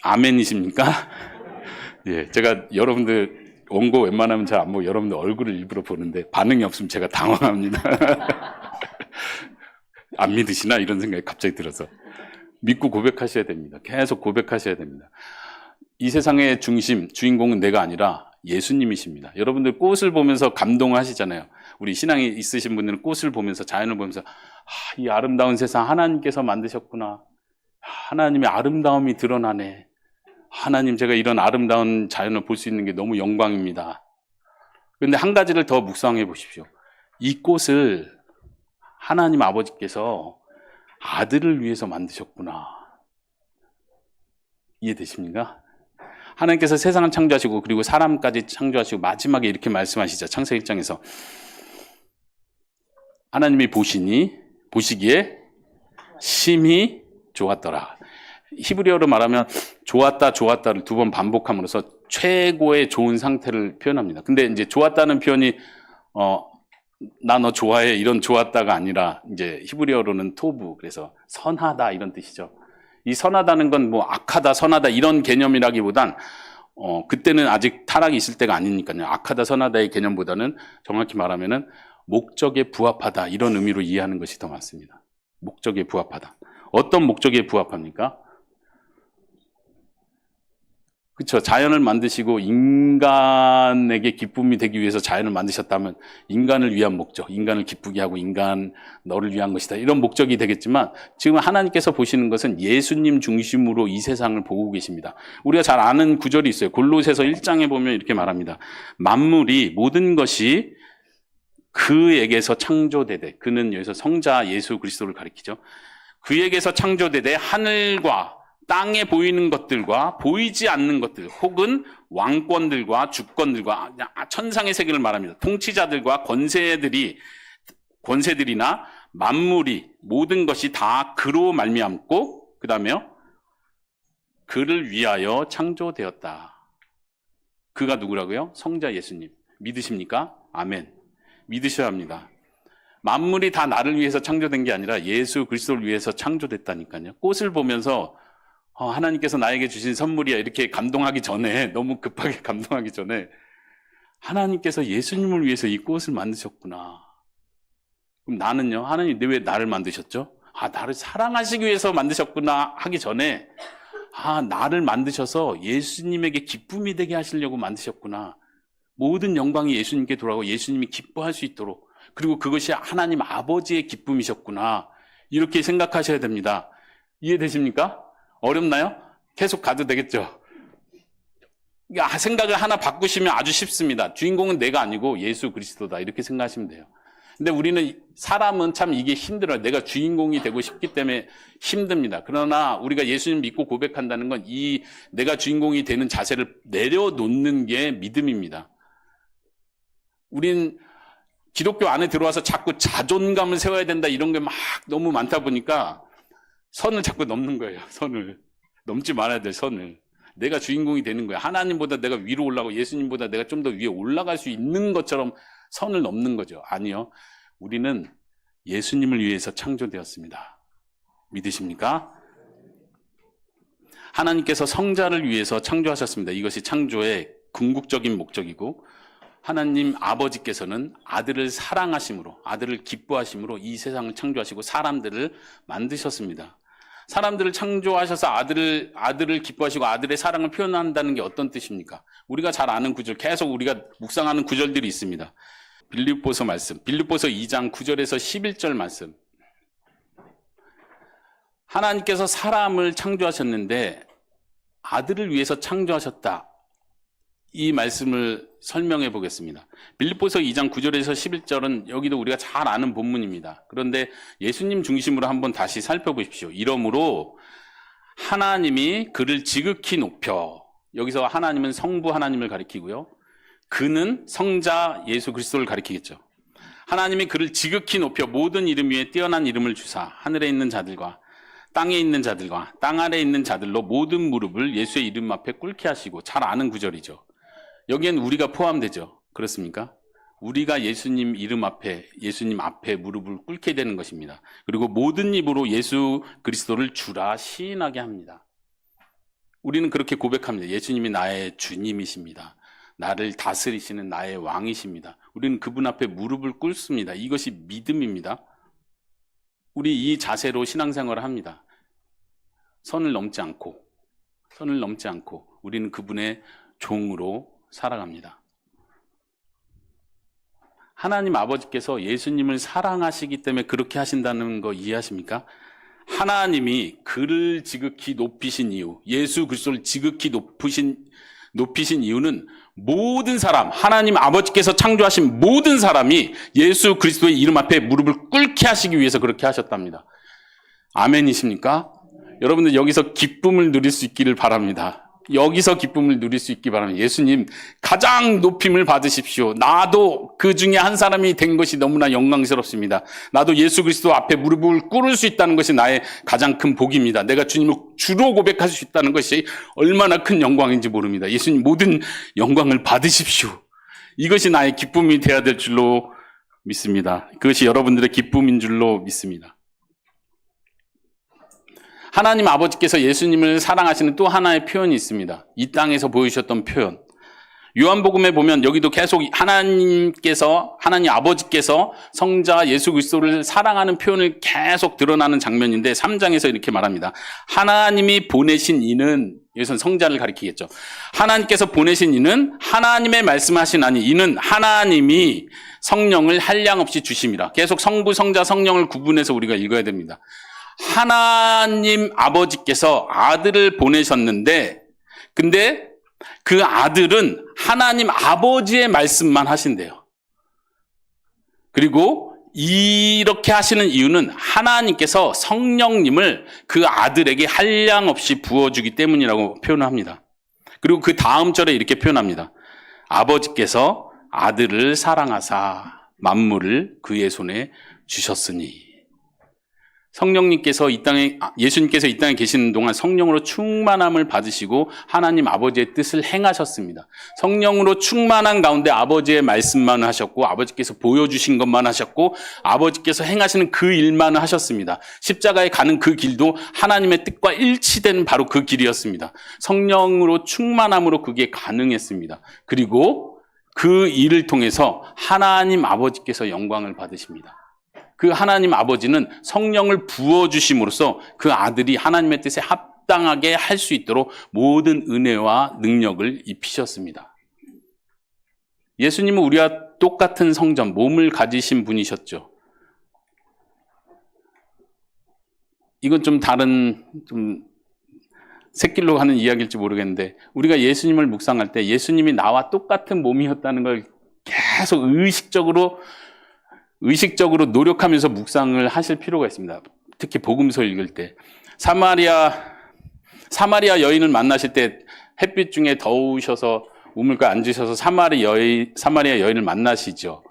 아멘이십니까? 예, 제가 여러분들 원고 웬만하면 잘 안 보고 여러분들 얼굴을 일부러 보는데 반응이 없으면 제가 당황합니다. 안 믿으시나? 이런 생각이 갑자기 들어서. 믿고 고백하셔야 됩니다. 계속 고백하셔야 됩니다. 이 세상의 중심, 주인공은 내가 아니라 예수님이십니다. 여러분들 꽃을 보면서 감동을 하시잖아요. 우리 신앙이 있으신 분들은 꽃을 보면서, 자연을 보면서 이 아름다운 세상 하나님께서 만드셨구나. 하나님의 아름다움이 드러나네. 하나님, 제가 이런 아름다운 자연을 볼 수 있는 게 너무 영광입니다. 그런데 한 가지를 더 묵상해 보십시오. 이 꽃을 하나님 아버지께서 아들을 위해서 만드셨구나. 이해되십니까? 하나님께서 세상을 창조하시고 그리고 사람까지 창조하시고 마지막에 이렇게 말씀하시죠. 창세기 1장에서 하나님이 보시기에 심히 좋았더라. 히브리어로 말하면 좋았다를 두 번 반복함으로써 최고의 좋은 상태를 표현합니다. 근데 이제 좋았다는 표현이 나 너 좋아해 이런 좋았다가 아니라 이제 히브리어로는 토부, 그래서 선하다 이런 뜻이죠. 이 선하다는 건 뭐 악하다 선하다 이런 개념이라기보단 그때는 아직 타락이 있을 때가 아니니까요. 악하다 선하다의 개념보다는 정확히 말하면은 목적에 부합하다 이런 의미로 이해하는 것이 더 맞습니다. 목적에 부합하다. 어떤 목적에 부합합니까? 그렇죠. 자연을 만드시고 인간에게 기쁨이 되기 위해서 자연을 만드셨다면 인간을 위한 목적, 인간을 기쁘게 하고 인간 너를 위한 것이다. 이런 목적이 되겠지만 지금 하나님께서 보시는 것은 예수님 중심으로 이 세상을 보고 계십니다. 우리가 잘 아는 구절이 있어요. 골로새서 1장에 보면 이렇게 말합니다. 만물이 모든 것이 그에게서 창조되되, 그는 여기서 성자 예수 그리스도를 가리키죠. 그에게서 창조되되 하늘과 땅에 보이는 것들과 보이지 않는 것들 혹은 왕권들과 주권들과 천상의 세계를 말합니다. 통치자들과 권세들이나 만물이 모든 것이 다 그로 말미암고 그 다음에요. 그를 위하여 창조되었다. 그가 누구라고요? 성자 예수님. 믿으십니까? 아멘. 믿으셔야 합니다. 만물이 다 나를 위해서 창조된 게 아니라 예수 그리스도를 위해서 창조됐다니까요. 꽃을 보면서 하나님께서 나에게 주신 선물이야 이렇게 감동하기 전에, 너무 급하게 감동하기 전에 하나님께서 예수님을 위해서 이 꽃을 만드셨구나. 그럼 나는요, 하나님 왜 나를 만드셨죠? 나를 사랑하시기 위해서 만드셨구나 하기 전에 나를 만드셔서 예수님에게 기쁨이 되게 하시려고 만드셨구나. 모든 영광이 예수님께 돌아가고 예수님이 기뻐할 수 있도록, 그리고 그것이 하나님 아버지의 기쁨이셨구나. 이렇게 생각하셔야 됩니다. 이해되십니까? 어렵나요? 계속 가도 되겠죠? 생각을 하나 바꾸시면 아주 쉽습니다. 주인공은 내가 아니고 예수 그리스도다. 이렇게 생각하시면 돼요. 근데 우리는, 사람은 참 이게 힘들어요. 내가 주인공이 되고 싶기 때문에 힘듭니다. 그러나 우리가 예수님 믿고 고백한다는 건 이 내가 주인공이 되는 자세를 내려놓는 게 믿음입니다. 우린 기독교 안에 들어와서 자꾸 자존감을 세워야 된다 이런 게 막 너무 많다 보니까 선을 자꾸 넘는 거예요. 선을 넘지 말아야 될 선을. 내가 주인공이 되는 거야. 하나님보다 내가 위로 올라가고 예수님보다 내가 좀 더 위에 올라갈 수 있는 것처럼 선을 넘는 거죠. 아니요. 우리는 예수님을 위해서 창조되었습니다. 믿으십니까? 하나님께서 성자를 위해서 창조하셨습니다. 이것이 창조의 궁극적인 목적이고, 하나님 아버지께서는 아들을 사랑하심으로, 아들을 기뻐하심으로 이 세상을 창조하시고 사람들을 만드셨습니다. 사람들을 창조하셔서 아들을 기뻐하시고 아들의 사랑을 표현한다는 게 어떤 뜻입니까? 우리가 잘 아는 구절, 계속 우리가 묵상하는 구절들이 있습니다. 빌립보서 말씀, 빌립보서 2장 9절에서 11절 말씀. 하나님께서 사람을 창조하셨는데 아들을 위해서 창조하셨다. 이 말씀을 설명해 보겠습니다. 빌립보서 2장 9절에서 11절은 여기도 우리가 잘 아는 본문입니다. 그런데 예수님 중심으로 한번 다시 살펴보십시오. 이러므로 하나님이 그를 지극히 높여, 여기서 하나님은 성부 하나님을 가리키고요. 그는 성자 예수 그리스도를 가리키겠죠. 하나님이 그를 지극히 높여 모든 이름 위에 뛰어난 이름을 주사 하늘에 있는 자들과 땅에 있는 자들과 땅 아래에 있는 자들로 모든 무릎을 예수의 이름 앞에 꿇게 하시고, 잘 아는 구절이죠. 여기엔 우리가 포함되죠. 그렇습니까? 우리가 예수님 이름 앞에, 예수님 앞에 무릎을 꿇게 되는 것입니다. 그리고 모든 입으로 예수 그리스도를 주라 시인하게 합니다. 우리는 그렇게 고백합니다. 예수님이 나의 주님이십니다. 나를 다스리시는 나의 왕이십니다. 우리는 그분 앞에 무릎을 꿇습니다. 이것이 믿음입니다. 우리 이 자세로 신앙생활을 합니다. 선을 넘지 않고 우리는 그분의 종으로 살아갑니다. 하나님 아버지께서 예수님을 사랑하시기 때문에 그렇게 하신다는 거 이해하십니까? 하나님이 그를 지극히 높이신 이유, 예수 그리스도를 지극히 높이신 이유는 모든 사람, 하나님 아버지께서 창조하신 모든 사람이 예수 그리스도의 이름 앞에 무릎을 꿇게 하시기 위해서 그렇게 하셨답니다. 아멘이십니까? 여러분들 여기서 기쁨을 누릴 수 있기를 바랍니다. 여기서 기쁨을 누릴 수 있기 바랍니다. 예수님 가장 높임을 받으십시오. 나도 그 중에 한 사람이 된 것이 너무나 영광스럽습니다. 나도 예수 그리스도 앞에 무릎을 꿇을 수 있다는 것이 나의 가장 큰 복입니다. 내가 주님을 주로 고백할 수 있다는 것이 얼마나 큰 영광인지 모릅니다. 예수님 모든 영광을 받으십시오. 이것이 나의 기쁨이 되어야 될 줄로 믿습니다. 그것이 여러분들의 기쁨인 줄로 믿습니다. 하나님 아버지께서 예수님을 사랑하시는 또 하나의 표현이 있습니다. 이 땅에서 보여주셨던 표현. 요한복음에 보면 여기도 계속 하나님 아버지께서 성자 예수 그리스도를 사랑하는 표현을 계속 드러나는 장면인데 3장에서 이렇게 말합니다. 하나님이 보내신 이는, 여기서는 성자를 가리키겠죠. 하나님께서 보내신 이는 하나님의 말씀하시나니 이는 하나님이 성령을 한량없이 주심이라. 계속 성부, 성자, 성령을 구분해서 우리가 읽어야 됩니다. 하나님 아버지께서 아들을 보내셨는데, 근데 그 아들은 하나님 아버지의 말씀만 하신대요. 그리고 이렇게 하시는 이유는 하나님께서 성령님을 그 아들에게 한량없이 부어주기 때문이라고 표현합니다. 그리고 그 다음 절에 이렇게 표현합니다. 아버지께서 아들을 사랑하사 만물을 그의 손에 주셨으니. 예수님께서 이 땅에 계시는 동안 성령으로 충만함을 받으시고 하나님 아버지의 뜻을 행하셨습니다. 성령으로 충만한 가운데 아버지의 말씀만 하셨고, 아버지께서 보여주신 것만 하셨고, 아버지께서 행하시는 그 일만 하셨습니다. 십자가에 가는 그 길도 하나님의 뜻과 일치되는 바로 그 길이었습니다. 성령으로 충만함으로 그게 가능했습니다. 그리고 그 일을 통해서 하나님 아버지께서 영광을 받으십니다. 그 하나님 아버지는 성령을 부어주심으로써 그 아들이 하나님의 뜻에 합당하게 할 수 있도록 모든 은혜와 능력을 입히셨습니다. 예수님은 우리와 똑같은 성전, 몸을 가지신 분이셨죠. 이건 좀 다른, 샛길로 가는 이야기일지 모르겠는데, 우리가 예수님을 묵상할 때 예수님이 나와 똑같은 몸이었다는 걸 계속 의식적으로 노력하면서 묵상을 하실 필요가 있습니다. 특히 복음서 읽을 때. 사마리아 여인을 만나실 때 햇빛 중에 더우셔서 우물가에 앉으셔서 사마리아 여인을 만나시죠.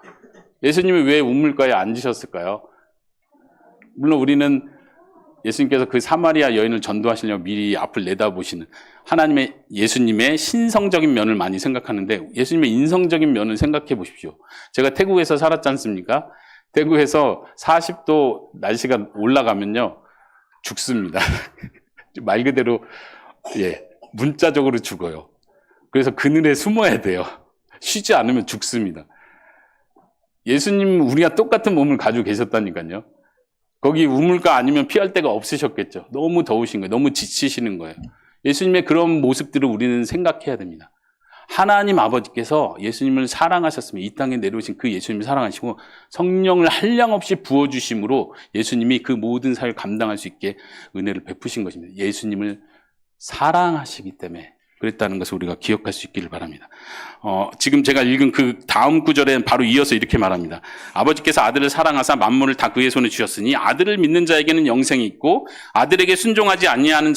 예수님이 왜 우물가에 앉으셨을까요? 물론 우리는 예수님께서 그 사마리아 여인을 전도하시려고 미리 앞을 내다보시는 예수님의 신성적인 면을 많이 생각하는데, 예수님의 인성적인 면을 생각해 보십시오. 제가 태국에서 살았지 않습니까? 태국에서 40도 날씨가 올라가면요, 죽습니다. 말 그대로, 문자적으로 죽어요. 그래서 그늘에 숨어야 돼요. 쉬지 않으면 죽습니다. 예수님 우리가 똑같은 몸을 가지고 계셨다니까요. 거기 우물가 아니면 피할 데가 없으셨겠죠. 너무 더우신 거예요. 너무 지치시는 거예요. 예수님의 그런 모습들을 우리는 생각해야 됩니다. 하나님 아버지께서 예수님을 사랑하셨으면 이 땅에 내려오신 그 예수님을 사랑하시고 성령을 한량없이 부어주심으로 예수님이 그 모든 사역을 감당할 수 있게 은혜를 베푸신 것입니다. 예수님을 사랑하시기 때문에 그랬다는 것을 우리가 기억할 수 있기를 바랍니다. 지금 제가 읽은 그 다음 구절에 바로 이어서 이렇게 말합니다. 아버지께서 아들을 사랑하사 만물을 다 그의 손에 주셨으니 아들을 믿는 자에게는 영생이 있고 아들에게 순종하지 아니하는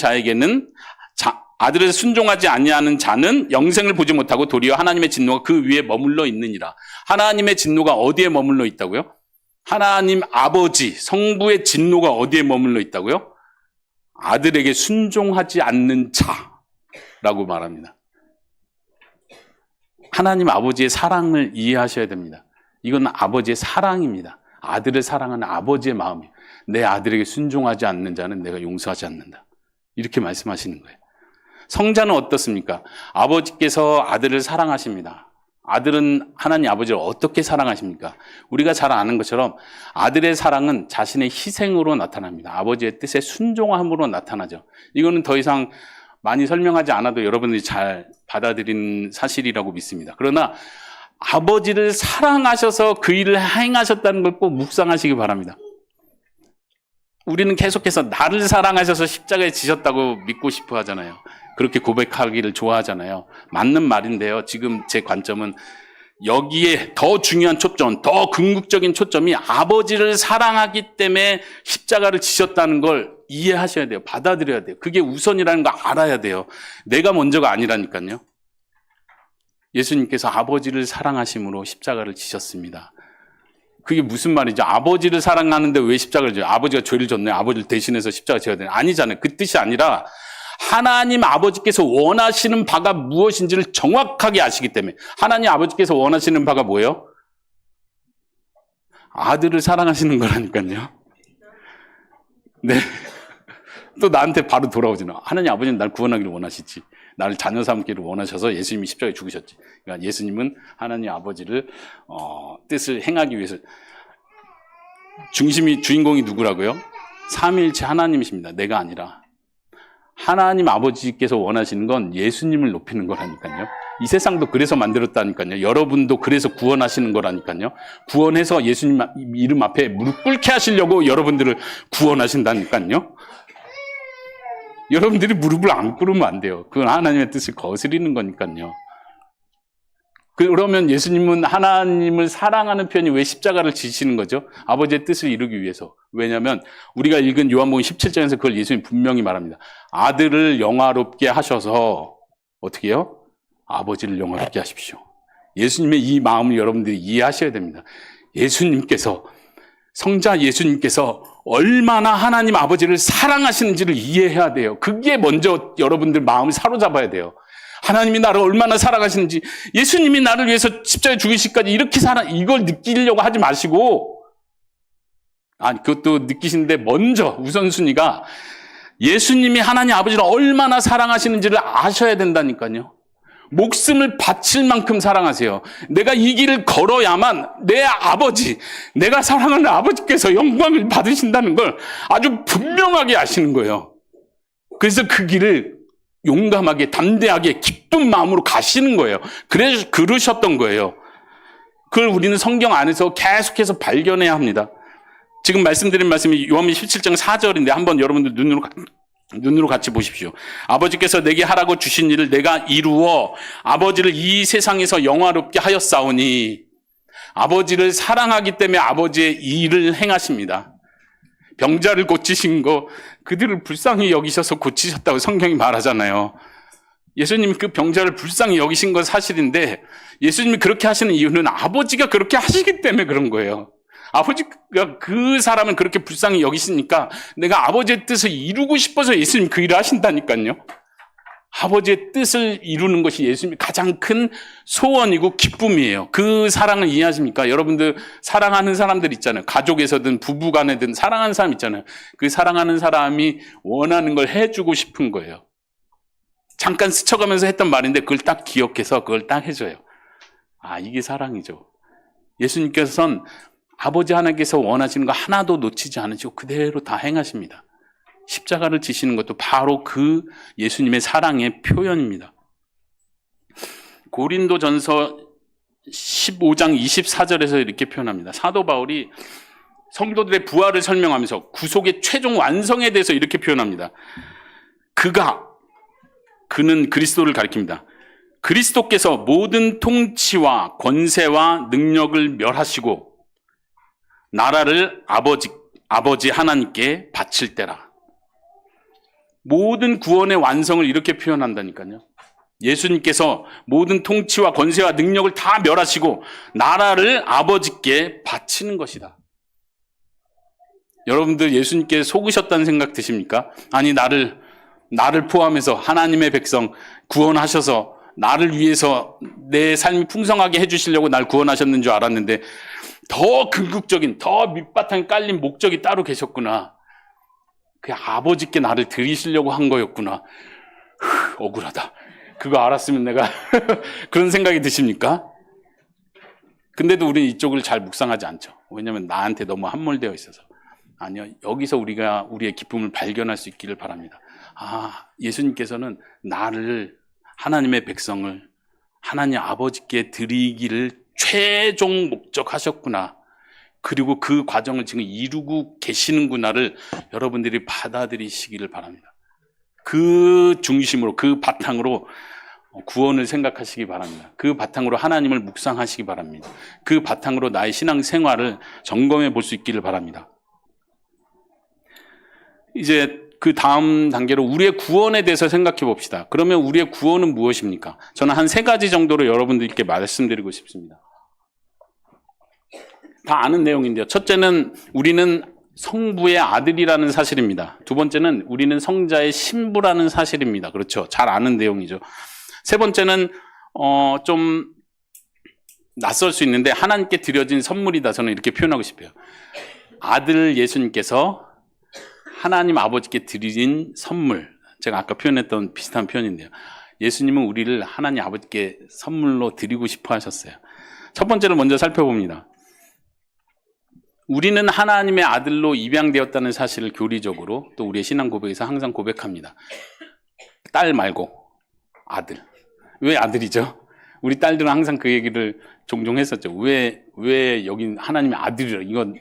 자는 영생을 보지 못하고 도리어 하나님의 진노가 그 위에 머물러 있느니라. 하나님의 진노가 어디에 머물러 있다고요? 하나님 아버지 성부의 진노가 어디에 머물러 있다고요? 아들에게 순종하지 않는 자라고 말합니다. 하나님 아버지의 사랑을 이해하셔야 됩니다. 이건 아버지의 사랑입니다. 아들을 사랑하는 아버지의 마음이에요. 내 아들에게 순종하지 않는 자는 내가 용서하지 않는다. 이렇게 말씀하시는 거예요. 성자는 어떻습니까? 아버지께서 아들을 사랑하십니다. 아들은 하나님 아버지를 어떻게 사랑하십니까? 우리가 잘 아는 것처럼 아들의 사랑은 자신의 희생으로 나타납니다. 아버지의 뜻에 순종함으로 나타나죠. 이거는 더 이상 많이 설명하지 않아도 여러분들이 잘 받아들이는 사실이라고 믿습니다. 그러나 아버지를 사랑하셔서 그 일을 행하셨다는 걸 꼭 묵상하시기 바랍니다. 우리는 계속해서 나를 사랑하셔서 십자가에 지셨다고 믿고 싶어 하잖아요. 그렇게 고백하기를 좋아하잖아요. 맞는 말인데요. 지금 제 관점은 여기에 더 중요한 초점, 더 궁극적인 초점이 아버지를 사랑하기 때문에 십자가를 지셨다는 걸 이해하셔야 돼요. 받아들여야 돼요. 그게 우선이라는 거 알아야 돼요. 내가 먼저가 아니라니까요. 예수님께서 아버지를 사랑하심으로 십자가를 지셨습니다. 그게 무슨 말이죠? 아버지를 사랑하는데 왜 십자가를 져요? 아버지가 죄를 졌네. 아버지를 대신해서 십자가 져야 되네. 아니잖아요. 그 뜻이 아니라 하나님 아버지께서 원하시는 바가 무엇인지를 정확하게 아시기 때문에. 하나님 아버지께서 원하시는 바가 뭐예요? 아들을 사랑하시는 거라니까요. 네. 또 나한테 바로 돌아오잖아. 하나님 아버지는 날 구원하기를 원하시지. 나를 자녀 삼기를 원하셔서 예수님이 십자가에 죽으셨지. 그러니까 예수님은 하나님 아버지를 뜻을 행하기 위해서 주인공이 누구라고요? 삼위일체 하나님이십니다. 내가 아니라. 하나님 아버지께서 원하시는 건 예수님을 높이는 거라니까요. 이 세상도 그래서 만들었다니까요. 여러분도 그래서 구원하시는 거라니까요. 구원해서 예수님 이름 앞에 무릎 꿇게 하시려고 여러분들을 구원하신다니까요. 여러분들이 무릎을 안 꿇으면 안 돼요. 그건 하나님의 뜻을 거스리는 거니까요. 그러면 예수님은 하나님을 사랑하는 편이 왜 십자가를 지시는 거죠? 아버지의 뜻을 이루기 위해서. 왜냐하면 우리가 읽은 요한복음 17장에서 그걸 예수님 분명히 말합니다. 아들을 영화롭게 하셔서 어떻게 해요? 아버지를 영화롭게 하십시오. 예수님의 이 마음을 여러분들이 이해하셔야 됩니다. 성자 예수님께서 얼마나 하나님 아버지를 사랑하시는지를 이해해야 돼요. 그게 먼저 여러분들 마음을 사로잡아야 돼요. 하나님이 나를 얼마나 사랑하시는지, 예수님이 나를 위해서 십자가에 죽으시기까지 이렇게 이걸 느끼려고 하지 마시고, 그것도 느끼시는데 먼저 우선순위가 예수님이 하나님 아버지를 얼마나 사랑하시는지를 아셔야 된다니까요. 목숨을 바칠 만큼 사랑하세요. 내가 이 길을 걸어야만 내 아버지, 내가 사랑하는 아버지께서 영광을 받으신다는 걸 아주 분명하게 아시는 거예요. 그래서 그 길을 용감하게, 담대하게, 기쁜 마음으로 가시는 거예요. 그래서 그러셨던 거예요. 그걸 우리는 성경 안에서 계속해서 발견해야 합니다. 지금 말씀드린 말씀이 요한복음 17장 4절인데 한번 여러분들 눈으로 같이 보십시오. 아버지께서 내게 하라고 주신 일을 내가 이루어 아버지를 이 세상에서 영화롭게 하였사오니, 아버지를 사랑하기 때문에 아버지의 일을 행하십니다. 병자를 고치신 거 그들을 불쌍히 여기셔서 고치셨다고 성경이 말하잖아요. 예수님이 그 병자를 불쌍히 여기신 건 사실인데, 예수님이 그렇게 하시는 이유는 아버지가 그렇게 하시기 때문에 그런 거예요. 아버지가 그 사람을 그렇게 불쌍히 여기시니까 내가 아버지의 뜻을 이루고 싶어서 예수님 그 일을 하신다니까요. 아버지의 뜻을 이루는 것이 예수님의 가장 큰 소원이고 기쁨이에요. 그 사랑을 이해하십니까? 여러분들 사랑하는 사람들 있잖아요. 가족에서든 부부간에든 사랑하는 사람 있잖아요. 그 사랑하는 사람이 원하는 걸 해주고 싶은 거예요. 잠깐 스쳐가면서 했던 말인데 그걸 딱 기억해서 그걸 딱 해줘요. 이게 사랑이죠. 예수님께서는 아버지 하나님께서 원하시는 거 하나도 놓치지 않으시고 그대로 다 행하십니다. 십자가를 지시는 것도 바로 그 예수님의 사랑의 표현입니다. 고린도전서 15장 24절에서 이렇게 표현합니다. 사도 바울이 성도들의 부활을 설명하면서 구속의 최종 완성에 대해서 이렇게 표현합니다. 그는 그리스도를 가리킵니다. 그리스도께서 모든 통치와 권세와 능력을 멸하시고 나라를 아버지 하나님께 바칠 때라. 모든 구원의 완성을 이렇게 표현한다니까요. 예수님께서 모든 통치와 권세와 능력을 다 멸하시고 나라를 아버지께 바치는 것이다. 여러분들 예수님께 속으셨다는 생각 드십니까? 아니, 나를 포함해서 하나님의 백성 구원하셔서 나를 위해서 내 삶이 풍성하게 해주시려고 날 구원하셨는 줄 알았는데 더 궁극적인, 더 밑바탕에 깔린 목적이 따로 계셨구나. 그 아버지께 나를 드리시려고 한 거였구나. 억울하다. 그거 알았으면 내가 그런 생각이 드십니까? 근데도 우리는 이쪽을 잘 묵상하지 않죠. 왜냐하면 나한테 너무 함몰되어 있어서. 아니요, 여기서 우리가 우리의 기쁨을 발견할 수 있기를 바랍니다. 예수님께서는 나를, 하나님의 백성을 하나님 아버지께 드리기를 최종 목적하셨구나. 그리고 그 과정을 지금 이루고 계시는구나를 여러분들이 받아들이시기를 바랍니다. 그 중심으로, 그 바탕으로 구원을 생각하시기 바랍니다. 그 바탕으로 하나님을 묵상하시기 바랍니다. 그 바탕으로 나의 신앙 생활을 점검해 볼 수 있기를 바랍니다. 이제 그 다음 단계로 우리의 구원에 대해서 생각해 봅시다. 그러면 우리의 구원은 무엇입니까? 저는 한 3가지 정도로 여러분들께 말씀드리고 싶습니다. 다 아는 내용인데요. 첫째는 우리는 성부의 아들이라는 사실입니다. 두 번째는 우리는 성자의 신부라는 사실입니다. 그렇죠. 잘 아는 내용이죠. 세 번째는 좀 낯설 수 있는데 하나님께 드려진 선물이다. 저는 이렇게 표현하고 싶어요. 아들 예수님께서 하나님 아버지께 드린 선물. 제가 아까 표현했던 비슷한 표현인데요. 예수님은 우리를 하나님 아버지께 선물로 드리고 싶어 하셨어요. 첫 번째로 먼저 살펴봅니다. 우리는 하나님의 아들로 입양되었다는 사실을 교리적으로 또 우리의 신앙 고백에서 항상 고백합니다. 딸 말고 아들. 왜 아들이죠? 우리 딸들은 항상 그 얘기를 종종 했었죠. 왜 여긴 하나님의 아들이라. 이건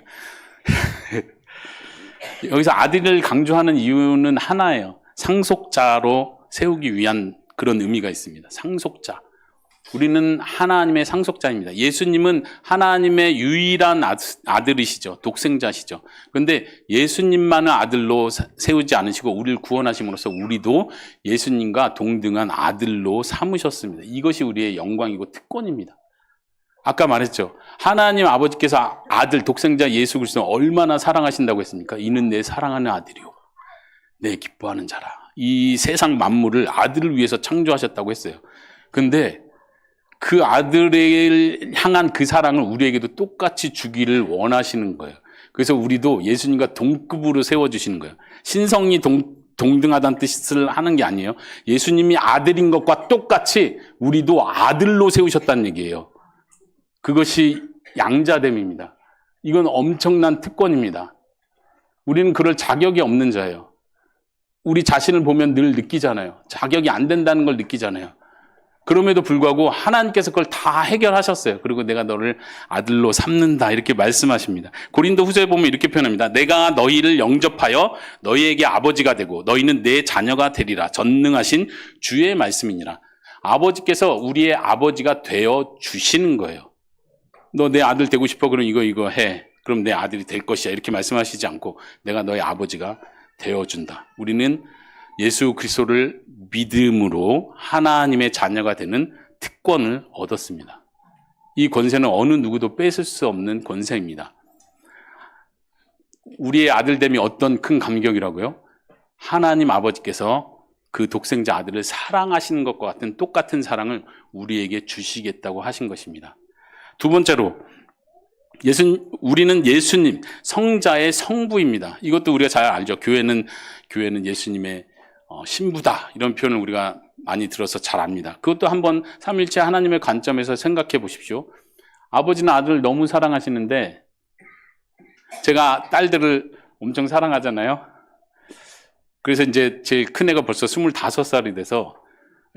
여기서 아들을 강조하는 이유는 하나예요. 상속자로 세우기 위한 그런 의미가 있습니다. 상속자. 우리는 하나님의 상속자입니다. 예수님은 하나님의 유일한 아들이시죠. 독생자시죠. 그런데 예수님만을 아들로 세우지 않으시고 우리를 구원하심으로써 우리도 예수님과 동등한 아들로 삼으셨습니다. 이것이 우리의 영광이고 특권입니다. 아까 말했죠. 하나님 아버지께서 아들 독생자 예수 그리스도를 얼마나 사랑하신다고 했습니까? 이는 내 사랑하는 아들이요 내 기뻐하는 자라. 이 세상 만물을 아들을 위해서 창조하셨다고 했어요. 근데 그 아들을 향한 그 사랑을 우리에게도 똑같이 주기를 원하시는 거예요. 그래서 우리도 예수님과 동급으로 세워주시는 거예요. 신성이 동등하다는 뜻을 하는 게 아니에요. 예수님이 아들인 것과 똑같이 우리도 아들로 세우셨다는 얘기예요. 그것이 양자됨입니다. 이건 엄청난 특권입니다. 우리는 그럴 자격이 없는 자예요. 우리 자신을 보면 늘 느끼잖아요. 자격이 안 된다는 걸 느끼잖아요. 그럼에도 불구하고 하나님께서 그걸 다 해결하셨어요. 그리고 내가 너를 아들로 삼는다 이렇게 말씀하십니다. 고린도 후서에 보면 이렇게 표현합니다. 내가 너희를 영접하여 너희에게 아버지가 되고 너희는 내 자녀가 되리라. 전능하신 주의 말씀이니라. 아버지께서 우리의 아버지가 되어 주시는 거예요. 너 내 아들 되고 싶어? 그럼 이거 해. 그럼 내 아들이 될 것이야. 이렇게 말씀하시지 않고 내가 너의 아버지가 되어준다. 우리는 예수 그리스도를 믿음으로 하나님의 자녀가 되는 특권을 얻었습니다. 이 권세는 어느 누구도 뺏을 수 없는 권세입니다. 우리의 아들됨이 어떤 큰 감격이라고요? 하나님 아버지께서 그 독생자 아들을 사랑하시는 것과 같은 똑같은 사랑을 우리에게 주시겠다고 하신 것입니다. 두 번째로 우리는 예수님 성자의 성부입니다. 이것도 우리가 잘 알죠. 교회는 예수님의 신부다 이런 표현을 우리가 많이 들어서 잘 압니다. 그것도 한번 삼위일체 하나님의 관점에서 생각해 보십시오. 아버지는 아들을 너무 사랑하시는데 제가 딸들을 엄청 사랑하잖아요. 그래서 이제 제일 큰 애가 벌써 25살이 돼서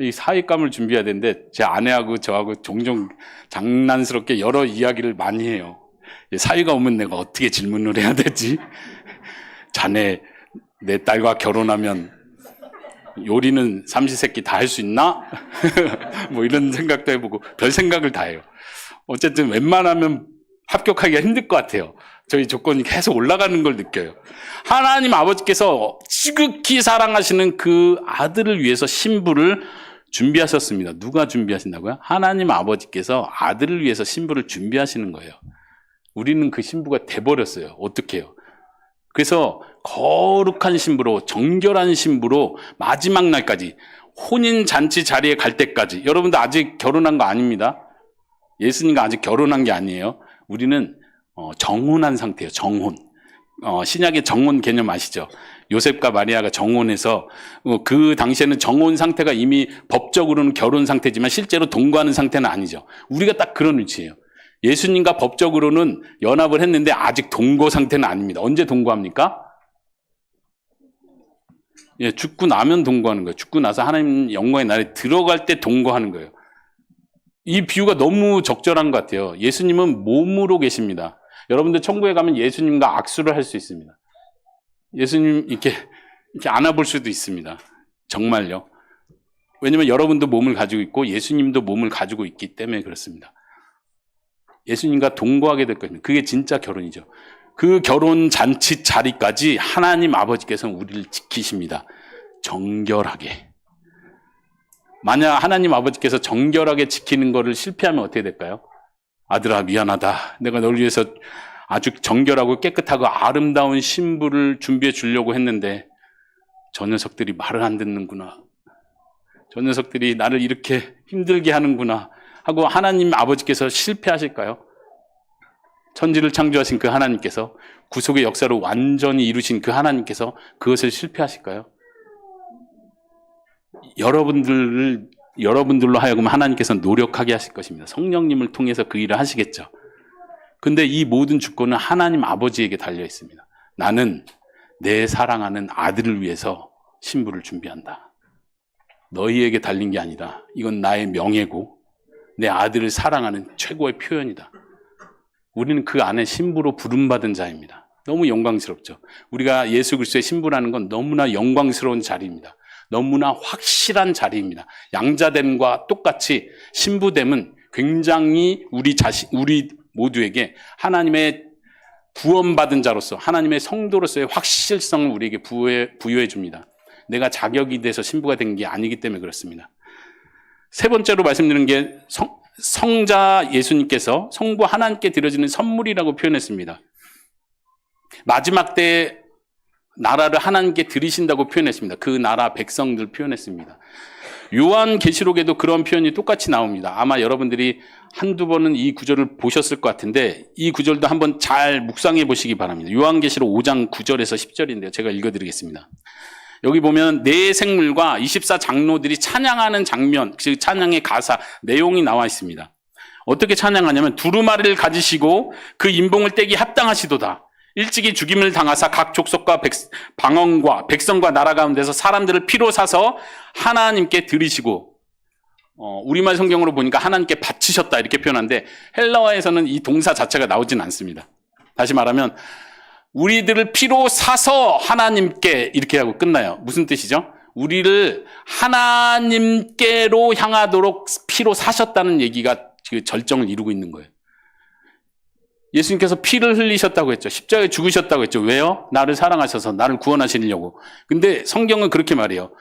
이 사윗감을 준비해야 되는데 제 아내하고 저하고 종종 장난스럽게 여러 이야기를 많이 해요. 사위가 오면 내가 어떻게 질문을 해야 되지? 자네 내 딸과 결혼하면 요리는 삼시세끼 다 할 수 있나? 뭐 이런 생각도 해보고 별 생각을 다 해요. 어쨌든 웬만하면 합격하기가 힘들 것 같아요. 저희 조건이 계속 올라가는 걸 느껴요. 하나님 아버지께서 지극히 사랑하시는 그 아들을 위해서 신부를 준비하셨습니다. 누가 준비하신다고요? 하나님 아버지께서 아들을 위해서 신부를 준비하시는 거예요. 우리는 그 신부가 돼버렸어요. 어떻게 해요? 그래서 거룩한 신부로 정결한 신부로 마지막 날까지 혼인잔치 자리에 갈 때까지 여러분들 아직 결혼한 거 아닙니다. 예수님과 아직 결혼한 게 아니에요. 우리는 정혼한 상태예요. 정혼. 신약의 정혼 개념 아시죠? 요셉과 마리아가 정혼해서 그 당시에는 정혼 상태가 이미 법적으로는 결혼 상태지만 실제로 동거하는 상태는 아니죠. 우리가 딱 그런 위치예요. 예수님과 법적으로는 연합을 했는데 아직 동거 상태는 아닙니다. 언제 동거합니까? 예, 죽고 나면 동거하는 거예요. 죽고 나서 하나님 영광의 날에 들어갈 때 동거하는 거예요. 이 비유가 너무 적절한 것 같아요. 예수님은 몸으로 계십니다. 여러분들 천국에 가면 예수님과 악수를 할 수 있습니다. 예수님 이렇게 안아볼 수도 있습니다. 정말요. 왜냐면 여러분도 몸을 가지고 있고 예수님도 몸을 가지고 있기 때문에 그렇습니다. 예수님과 동거하게 될 거예요. 그게 진짜 결혼이죠. 그 결혼 잔치 자리까지 하나님 아버지께서는 우리를 지키십니다. 정결하게. 만약 하나님 아버지께서 정결하게 지키는 것을 실패하면 어떻게 될까요? 아들아 미안하다. 내가 널 위해서 아주 정결하고 깨끗하고 아름다운 신부를 준비해 주려고 했는데 저 녀석들이 말을 안 듣는구나. 저 녀석들이 나를 이렇게 힘들게 하는구나 하고 하나님 아버지께서 실패하실까요? 천지를 창조하신 그 하나님께서, 구속의 역사를 완전히 이루신 그 하나님께서 그것을 실패하실까요? 여러분들로 하여금 하나님께서 노력하게 하실 것입니다. 성령님을 통해서 그 일을 하시겠죠. 근데 이 모든 주권은 하나님 아버지에게 달려 있습니다. 나는 내 사랑하는 아들을 위해서 신부를 준비한다. 너희에게 달린 게 아니다. 이건 나의 명예고 내 아들을 사랑하는 최고의 표현이다. 우리는 그 안에 신부로 부름받은 자입니다. 너무 영광스럽죠. 우리가 예수 그리스도의 신부라는 건 너무나 영광스러운 자리입니다. 너무나 확실한 자리입니다. 양자됨과 똑같이 신부됨은 굉장히 우리 모두에게 하나님의 구원받은 자로서, 하나님의 성도로서의 확실성을 우리에게 부여해 줍니다. 내가 자격이 돼서 신부가 된 게 아니기 때문에 그렇습니다. 세 번째로 말씀드리는 게 성자 예수님께서 성부 하나님께 드려지는 선물이라고 표현했습니다. 마지막 때 나라를 하나님께 드리신다고 표현했습니다. 그 나라 백성들 표현했습니다. 요한계시록에도 그런 표현이 똑같이 나옵니다. 아마 여러분들이 한두 번은 이 구절을 보셨을 것 같은데 이 구절도 한번 잘 묵상해 보시기 바랍니다. 요한계시록 5장 9절에서 10절인데요. 제가 읽어드리겠습니다. 여기 보면 네 생물과 24장로들이 찬양하는 장면, 즉 찬양의 가사, 내용이 나와 있습니다. 어떻게 찬양하냐면 두루마리를 가지시고 그 인봉을 떼기 합당하시도다. 일찍이 죽임을 당하사 각 족속과 방언과 백성과 나라 가운데서 사람들을 피로 사서 하나님께 드리시고, 우리말 성경으로 보니까 하나님께 바치셨다 이렇게 표현하는데 헬라어에서는 이 동사 자체가 나오진 않습니다. 다시 말하면 우리들을 피로 사서 하나님께 이렇게 하고 끝나요. 무슨 뜻이죠? 우리를 하나님께로 향하도록 피로 사셨다는 얘기가 그 절정을 이루고 있는 거예요. 예수님께서 피를 흘리셨다고 했죠. 십자가에 죽으셨다고 했죠. 왜요? 나를 사랑하셔서 나를 구원하시려고. 근데 성경은 그렇게 말해요.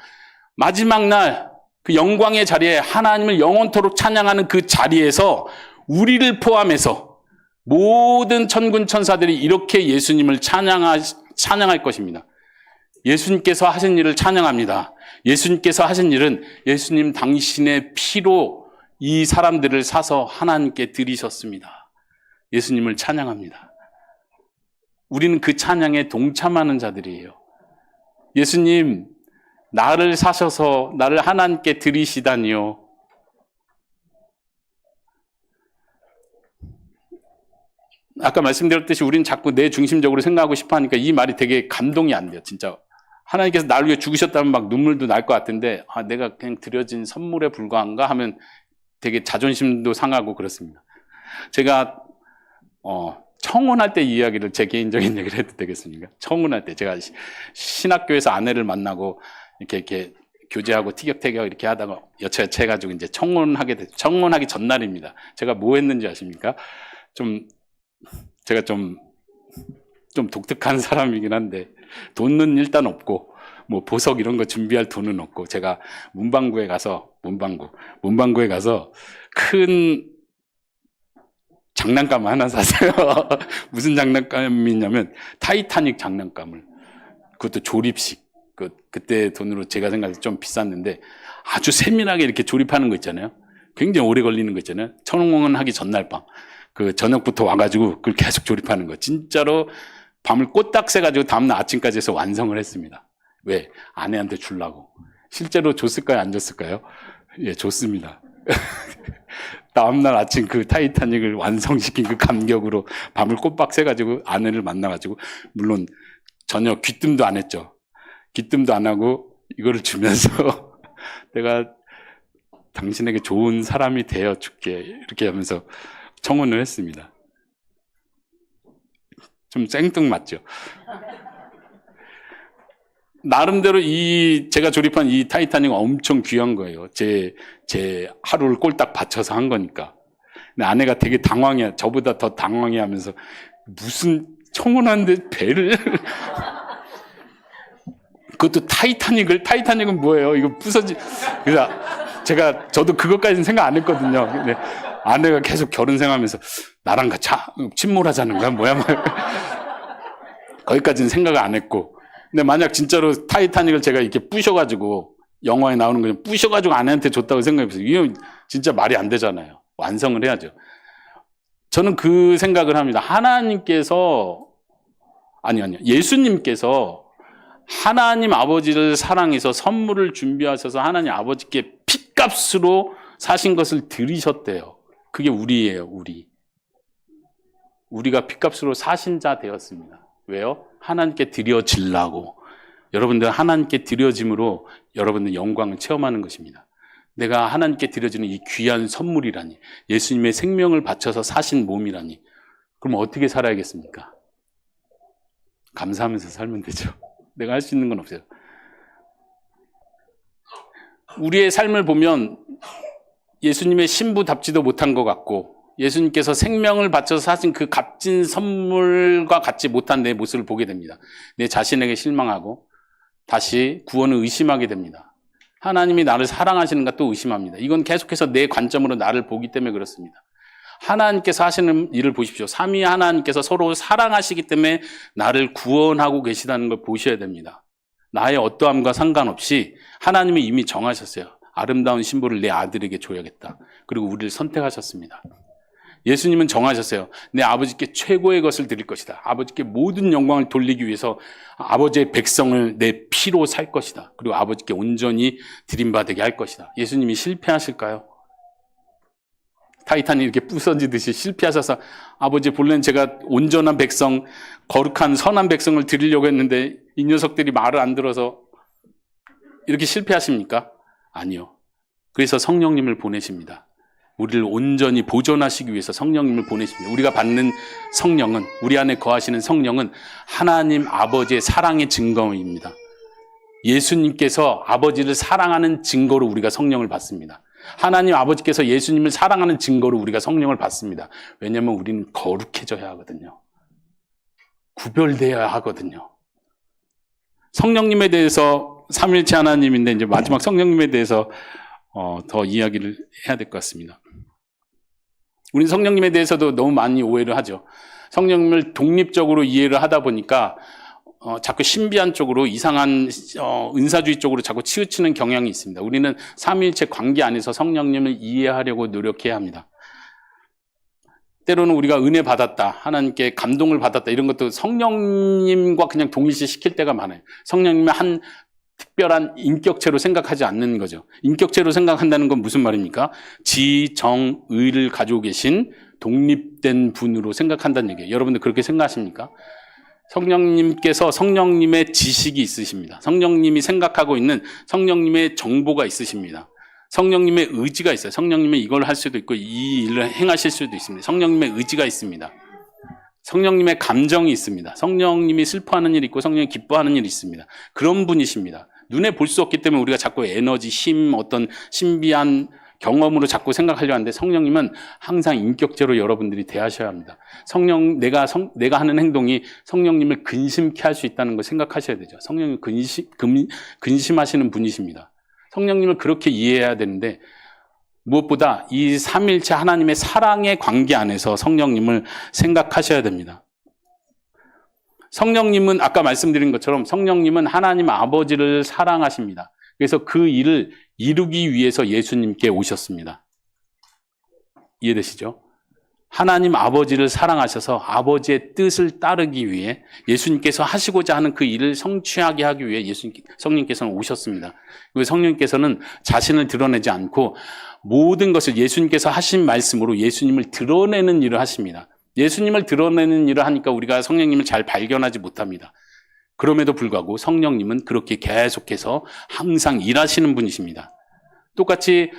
마지막 날 그 영광의 자리에 하나님을 영원토록 찬양하는 그 자리에서 우리를 포함해서 모든 천군 천사들이 이렇게 예수님을 찬양할 것입니다. 예수님께서 하신 일을 찬양합니다. 예수님께서 하신 일은 예수님 당신의 피로 이 사람들을 사서 하나님께 드리셨습니다. 예수님을 찬양합니다. 우리는 그 찬양에 동참하는 자들이에요. 예수님, 나를 사셔서 나를 하나님께 드리시다니요. 아까 말씀드렸듯이 우리는 자꾸 내 중심적으로 생각하고 싶어 하니까 이 말이 되게 감동이 안 돼요. 진짜 하나님께서 나를 위해 죽으셨다면 막 눈물도 날 것 같은데 내가 그냥 드려진 선물에 불과한가 하면 되게 자존심도 상하고 그렇습니다. 제가 청혼할 때 이야기를, 제 개인적인 얘기를 해도 되겠습니까? 청혼할 때 제가 신학교에서 아내를 만나고 이렇게 교제하고 티격태격 이렇게 하다가 여차여차 해가지고 이제 청혼하게 됐죠. 청혼하기 전날입니다. 제가 뭐 했는지 아십니까? 제가 좀 독특한 사람이긴 한데 돈은 일단 없고 뭐 보석 이런 거 준비할 돈은 없고 제가 문방구에 가서 큰 장난감 하나 샀어요. 무슨 장난감이냐면 타이타닉 장난감을, 그것도 조립식. 그때 돈으로 제가 생각해서 좀 비쌌는데 아주 세밀하게 이렇게 조립하는 거 있잖아요. 굉장히 오래 걸리는 거 있잖아요. 청혼하기 전날 밤 그 저녁부터 와가지고 그걸 계속 조립하는 거. 진짜로 밤을 꼬딱 새가지고 다음날 아침까지 해서 완성을 했습니다. 왜? 아내한테 주려고. 실제로 줬을까요? 안 줬을까요? 예, 줬습니다. 다음날 아침 그 타이타닉을 완성시킨 그 감격으로 밤을 꼬박 새가지고 아내를 만나가지고, 물론 전혀 귀뜸도 안 했죠. 귀뜸도 안 하고 이거를 주면서 내가 당신에게 좋은 사람이 되어 줄게 이렇게 하면서 청혼을 했습니다. 좀 생뚱맞죠. 나름대로 제가 조립한 이 타이타닉은 엄청 귀한 거예요. 제 하루를 꼴딱 바쳐서 한 거니까. 근데 아내가 되게 당황해, 저보다 더 당황해 하면서 무슨 청혼한데 배를. 그것도 타이타닉은 뭐예요? 이거 부서지. 그래서 저도 그것까지는 생각 안 했거든요. 근데 아내가 계속 결혼 생활하면서 나랑 같이 침몰하자는 거야? 뭐야? 거기까지는 생각을 안 했고. 근데 만약 진짜로 타이타닉을 제가 이렇게 부셔가지고, 영화에 나오는 거 부셔가지고 아내한테 줬다고 생각해보세요. 이건 진짜 말이 안 되잖아요. 완성을 해야죠. 저는 그 생각을 합니다. 예수님께서 하나님 아버지를 사랑해서 선물을 준비하셔서 하나님 아버지께 핏값으로 사신 것을 들이셨대요. 그게 우리예요, 우리. 우리가 핏값으로 사신 자 되었습니다. 왜요? 하나님께 드려지려고. 여러분들 하나님께 드려짐으로 여러분들 영광을 체험하는 것입니다. 내가 하나님께 드려지는 이 귀한 선물이라니, 예수님의 생명을 바쳐서 사신 몸이라니, 그럼 어떻게 살아야겠습니까? 감사하면서 살면 되죠. 내가 할 수 있는 건 없어요. 우리의 삶을 보면 예수님의 신부답지도 못한 것 같고, 예수님께서 생명을 바쳐서 사신 그 값진 선물과 같지 못한 내 모습을 보게 됩니다. 내 자신에게 실망하고 다시 구원을 의심하게 됩니다. 하나님이 나를 사랑하시는가 또 의심합니다. 이건 계속해서 내 관점으로 나를 보기 때문에 그렇습니다. 하나님께서 하시는 일을 보십시오. 삼위 하나님께서 서로 사랑하시기 때문에 나를 구원하고 계시다는 걸 보셔야 됩니다. 나의 어떠함과 상관없이 하나님이 이미 정하셨어요. 아름다운 신부를 내 아들에게 줘야겠다. 그리고 우리를 선택하셨습니다. 예수님은 정하셨어요. 내 아버지께 최고의 것을 드릴 것이다. 아버지께 모든 영광을 돌리기 위해서 아버지의 백성을 내 피로 살 것이다. 그리고 아버지께 온전히 드림받게 할 것이다. 예수님이 실패하실까요? 타이탄이 이렇게 부서지듯이 실패하셔서 아버지 본래는 제가 온전한 백성, 거룩한 선한 백성을 드리려고 했는데 이 녀석들이 말을 안 들어서 이렇게 실패하십니까? 아니요. 그래서 성령님을 보내십니다. 우리를 온전히 보존하시기 위해서 성령님을 보내십니다. 우리가 받는 성령은, 우리 안에 거하시는 성령은 하나님 아버지의 사랑의 증거입니다. 예수님께서 아버지를 사랑하는 증거로 우리가 성령을 받습니다. 하나님 아버지께서 예수님을 사랑하는 증거로 우리가 성령을 받습니다. 왜냐하면 우리는 거룩해져야 하거든요. 구별되어야 하거든요. 성령님에 대해서 삼일체 하나님인데 이제 마지막 성령님에 대해서 더 이야기를 해야 될 것 같습니다. 우리는 성령님에 대해서도 너무 많이 오해를 하죠. 성령님을 독립적으로 이해를 하다 보니까 자꾸 신비한 쪽으로 이상한 은사주의 쪽으로 자꾸 치우치는 경향이 있습니다. 우리는 삼위일체 관계 안에서 성령님을 이해하려고 노력해야 합니다. 때로는 우리가 은혜 받았다, 하나님께 감동을 받았다 이런 것도 성령님과 그냥 동일시 시킬 때가 많아요. 성령님의 한 특별한 인격체로 생각하지 않는 거죠. 인격체로 생각한다는 건 무슨 말입니까? 지, 정, 의를 가지고 계신 독립된 분으로 생각한다는 얘기예요. 여러분들 그렇게 생각하십니까? 성령님께서 성령님의 지식이 있으십니다. 성령님이 생각하고 있는 성령님의 정보가 있으십니다. 성령님의 의지가 있어요. 성령님이 이걸 할 수도 있고 이 일을 행하실 수도 있습니다. 성령님의 의지가 있습니다. 성령님의 감정이 있습니다. 성령님이 슬퍼하는 일이 있고 성령이 기뻐하는 일이 있습니다. 그런 분이십니다. 눈에 볼 수 없기 때문에 우리가 자꾸 에너지, 힘, 어떤 신비한 경험으로 자꾸 생각하려 하는데 성령님은 항상 인격체로 여러분들이 대하셔야 합니다. 내가 하는 행동이 성령님을 근심케 할 수 있다는 걸 생각하셔야 되죠. 성령님 근심하시는 분이십니다. 성령님을 그렇게 이해해야 되는데 무엇보다 이 삼일체 하나님의 사랑의 관계 안에서 성령님을 생각하셔야 됩니다. 성령님은 아까 말씀드린 것처럼 성령님은 하나님 아버지를 사랑하십니다. 그래서 그 일을 이루기 위해서 예수님께 오셨습니다. 이해되시죠? 하나님 아버지를 사랑하셔서 아버지의 뜻을 따르기 위해 예수님께서 하시고자 하는 그 일을 성취하게 하기 위해 성령님께서는 오셨습니다. 그리고 성령님께서는 자신을 드러내지 않고 모든 것을 예수님께서 하신 말씀으로 예수님을 드러내는 일을 하십니다. 예수님을 드러내는 일을 하니까 우리가 성령님을 잘 발견하지 못합니다. 그럼에도 불구하고 성령님은 그렇게 계속해서 항상 일하시는 분이십니다. 똑같이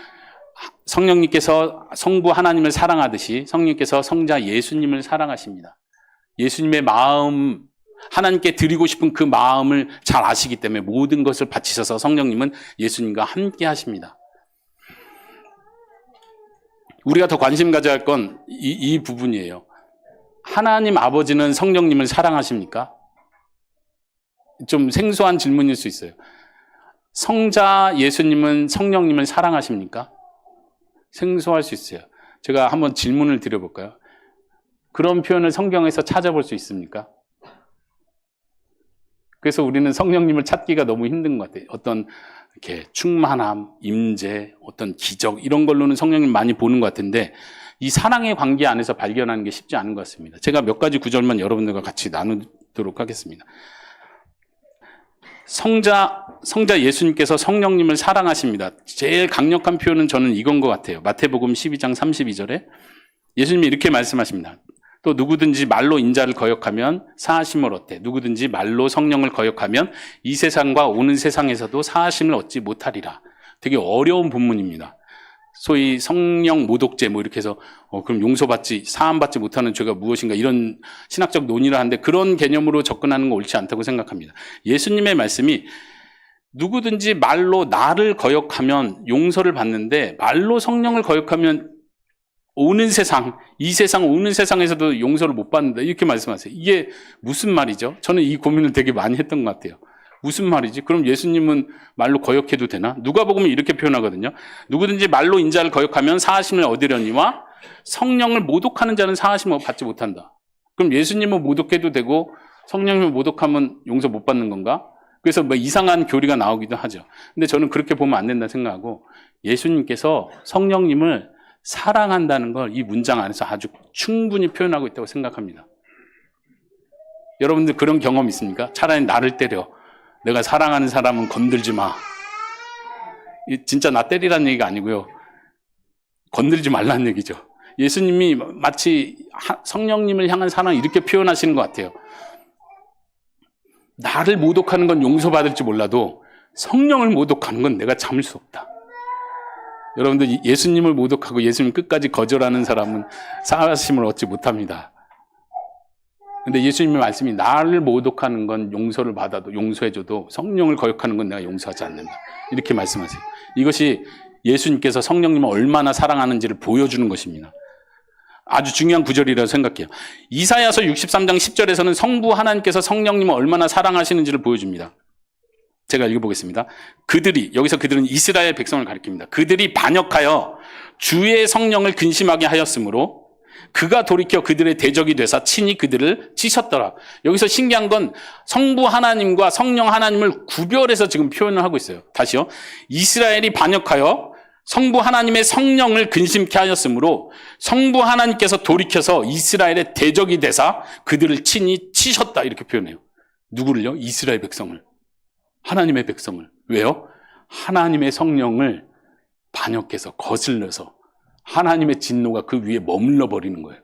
성령님께서 성부 하나님을 사랑하듯이 성령님께서 성자 예수님을 사랑하십니다. 예수님의 마음, 하나님께 드리고 싶은 그 마음을 잘 아시기 때문에 모든 것을 바치셔서 성령님은 예수님과 함께 하십니다. 우리가 더 관심 가져야 할 건 이 부분이에요. 하나님 아버지는 성령님을 사랑하십니까? 좀 생소한 질문일 수 있어요. 성자 예수님은 성령님을 사랑하십니까? 생소할 수 있어요. 제가 한번 질문을 드려볼까요? 그런 표현을 성경에서 찾아볼 수 있습니까? 그래서 우리는 성령님을 찾기가 너무 힘든 것 같아요. 어떤 이렇게 충만함, 임재, 어떤 기적 이런 걸로는 성령님 많이 보는 것 같은데 이 사랑의 관계 안에서 발견하는 게 쉽지 않은 것 같습니다. 제가 몇 가지 구절만 여러분들과 같이 나누도록 하겠습니다. 성자 예수님께서 성령님을 사랑하십니다. 제일 강력한 표현은 저는 이건 것 같아요. 마태복음 12장 32절에 예수님이 이렇게 말씀하십니다. 또 누구든지 말로 인자를 거역하면 사하심을 얻되 누구든지 말로 성령을 거역하면 이 세상과 오는 세상에서도 사하심을 얻지 못하리라. 되게 어려운 본문입니다. 소위 성령 모독죄 뭐 이렇게 해서 그럼 용서받지 사함받지 못하는 죄가 무엇인가 이런 신학적 논의를 하는데 그런 개념으로 접근하는 건 옳지 않다고 생각합니다. 예수님의 말씀이 누구든지 말로 나를 거역하면 용서를 받는데 말로 성령을 거역하면 오는 세상, 이 세상 오는 세상에서도 용서를 못 받는다 이렇게 말씀하세요. 이게 무슨 말이죠? 저는 이 고민을 되게 많이 했던 것 같아요. 무슨 말이지? 그럼 예수님은 말로 거역해도 되나? 누가복음은 이렇게 표현하거든요. 누구든지 말로 인자를 거역하면 사하심을 얻으려니와 성령을 모독하는 자는 사하심을 받지 못한다. 그럼 예수님은 모독해도 되고 성령님을 모독하면 용서 못 받는 건가? 그래서 뭐 이상한 교리가 나오기도 하죠. 근데 저는 그렇게 보면 안 된다 생각하고 예수님께서 성령님을 사랑한다는 걸 이 문장 안에서 아주 충분히 표현하고 있다고 생각합니다. 여러분들 그런 경험 있습니까? 차라리 나를 때려. 내가 사랑하는 사람은 건들지 마. 진짜 나 때리라는 얘기가 아니고요. 건들지 말라는 얘기죠. 예수님이 마치 성령님을 향한 사랑을 이렇게 표현하시는 것 같아요. 나를 모독하는 건 용서받을지 몰라도 성령을 모독하는 건 내가 참을 수 없다. 여러분들 예수님을 모독하고 예수님 끝까지 거절하는 사람은 사하심을 얻지 못합니다. 근데 예수님의 말씀이 나를 모독하는 건 용서를 받아도 용서해줘도 성령을 거역하는 건 내가 용서하지 않는다. 이렇게 말씀하세요. 이것이 예수님께서 성령님을 얼마나 사랑하는지를 보여주는 것입니다. 아주 중요한 구절이라고 생각해요. 이사야서 63장 10절에서는 성부 하나님께서 성령님을 얼마나 사랑하시는지를 보여줍니다. 제가 읽어보겠습니다. 여기서 그들은 이스라엘 백성을 가리킵니다. 그들이 반역하여 주의 성령을 근심하게 하였으므로 그가 돌이켜 그들의 대적이 되사 친히 그들을 치셨더라. 여기서 신기한 건 성부 하나님과 성령 하나님을 구별해서 지금 표현을 하고 있어요. 다시요. 이스라엘이 반역하여 성부 하나님의 성령을 근심케 하였으므로 성부 하나님께서 돌이켜서 이스라엘의 대적이 되사 그들을 친히 치셨다. 이렇게 표현해요. 누구를요? 이스라엘 백성을. 하나님의 백성을. 왜요? 하나님의 성령을 반역해서 거슬러서 하나님의 진노가 그 위에 머물러 버리는 거예요.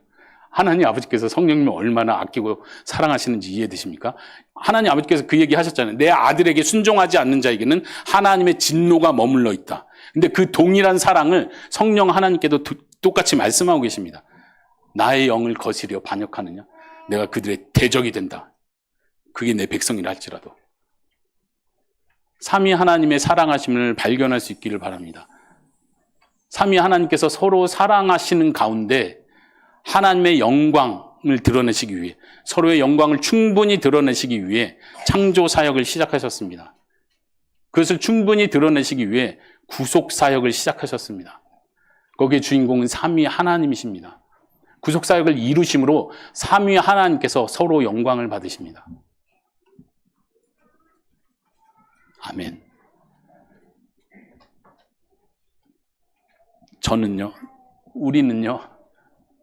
하나님 아버지께서 성령님을 얼마나 아끼고 사랑하시는지 이해되십니까? 하나님 아버지께서 그 얘기 하셨잖아요. 내 아들에게 순종하지 않는 자에게는 하나님의 진노가 머물러 있다. 근데 그 동일한 사랑을 성령 하나님께도 똑같이 말씀하고 계십니다. 나의 영을 거스려 반역하느냐? 내가 그들의 대적이 된다. 그게 내 백성이라 할지라도. 삼위 하나님의 사랑하심을 발견할 수 있기를 바랍니다. 삼위 하나님께서 서로 사랑하시는 가운데 하나님의 영광을 드러내시기 위해, 서로의 영광을 충분히 드러내시기 위해 창조 사역을 시작하셨습니다. 그것을 충분히 드러내시기 위해 구속 사역을 시작하셨습니다. 거기에 주인공은 삼위 하나님이십니다. 구속 사역을 이루심으로 삼위 하나님께서 서로 영광을 받으십니다. 아멘.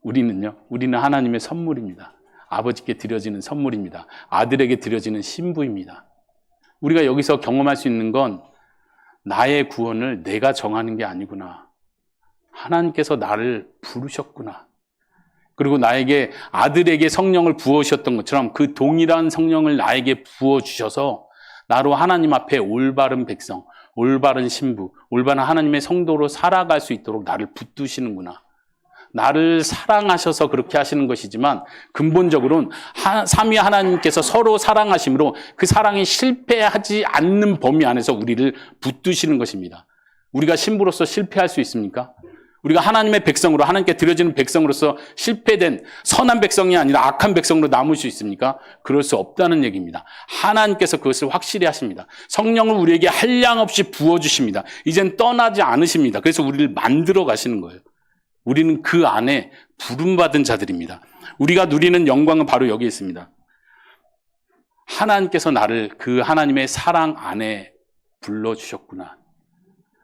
우리는 하나님의 선물입니다. 아버지께 드려지는 선물입니다. 아들에게 드려지는 신부입니다. 우리가 여기서 경험할 수 있는 건 나의 구원을 내가 정하는 게 아니구나. 하나님께서 나를 부르셨구나. 그리고 나에게 아들에게 성령을 부어주셨던 것처럼 그 동일한 성령을 나에게 부어주셔서 나로 하나님 앞에 올바른 백성, 올바른 신부, 올바른 하나님의 성도로 살아갈 수 있도록 나를 붙드시는구나. 나를 사랑하셔서 그렇게 하시는 것이지만 근본적으로는 삼위 하나님께서 서로 사랑하심으로 그 사랑이 실패하지 않는 범위 안에서 우리를 붙드시는 것입니다. 우리가 신부로서 실패할 수 있습니까? 우리가 하나님의 백성으로, 하나님께 드려지는 백성으로서 실패된 선한 백성이 아니라 악한 백성으로 남을 수 있습니까? 그럴 수 없다는 얘기입니다. 하나님께서 그것을 확실히 하십니다. 성령을 우리에게 한량없이 부어주십니다. 이젠 떠나지 않으십니다. 그래서 우리를 만들어 가시는 거예요. 우리는 그 안에 부름받은 자들입니다. 우리가 누리는 영광은 바로 여기 있습니다. 하나님께서 나를 그 하나님의 사랑 안에 불러주셨구나.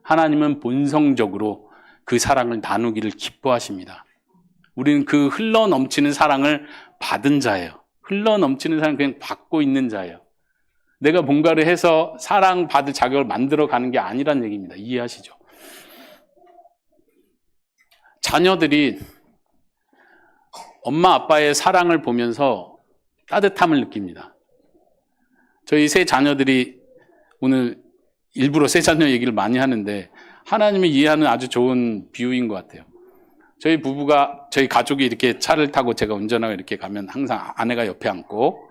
하나님은 본성적으로 그 사랑을 나누기를 기뻐하십니다. 우리는 그 흘러넘치는 사랑을 받은 자예요. 흘러넘치는 사랑을 그냥 받고 있는 자예요. 내가 뭔가를 해서 사랑받을 자격을 만들어가는 게 아니란 얘기입니다. 이해하시죠? 자녀들이 엄마 아빠의 사랑을 보면서 따뜻함을 느낍니다. 저희 세 자녀들이 오늘 일부러 세 자녀 얘기를 많이 하는데 하나님이 이해하는 아주 좋은 비유인 것 같아요. 저희 부부가, 저희 가족이 이렇게 차를 타고 제가 운전하고 이렇게 가면 항상 아내가 옆에 앉고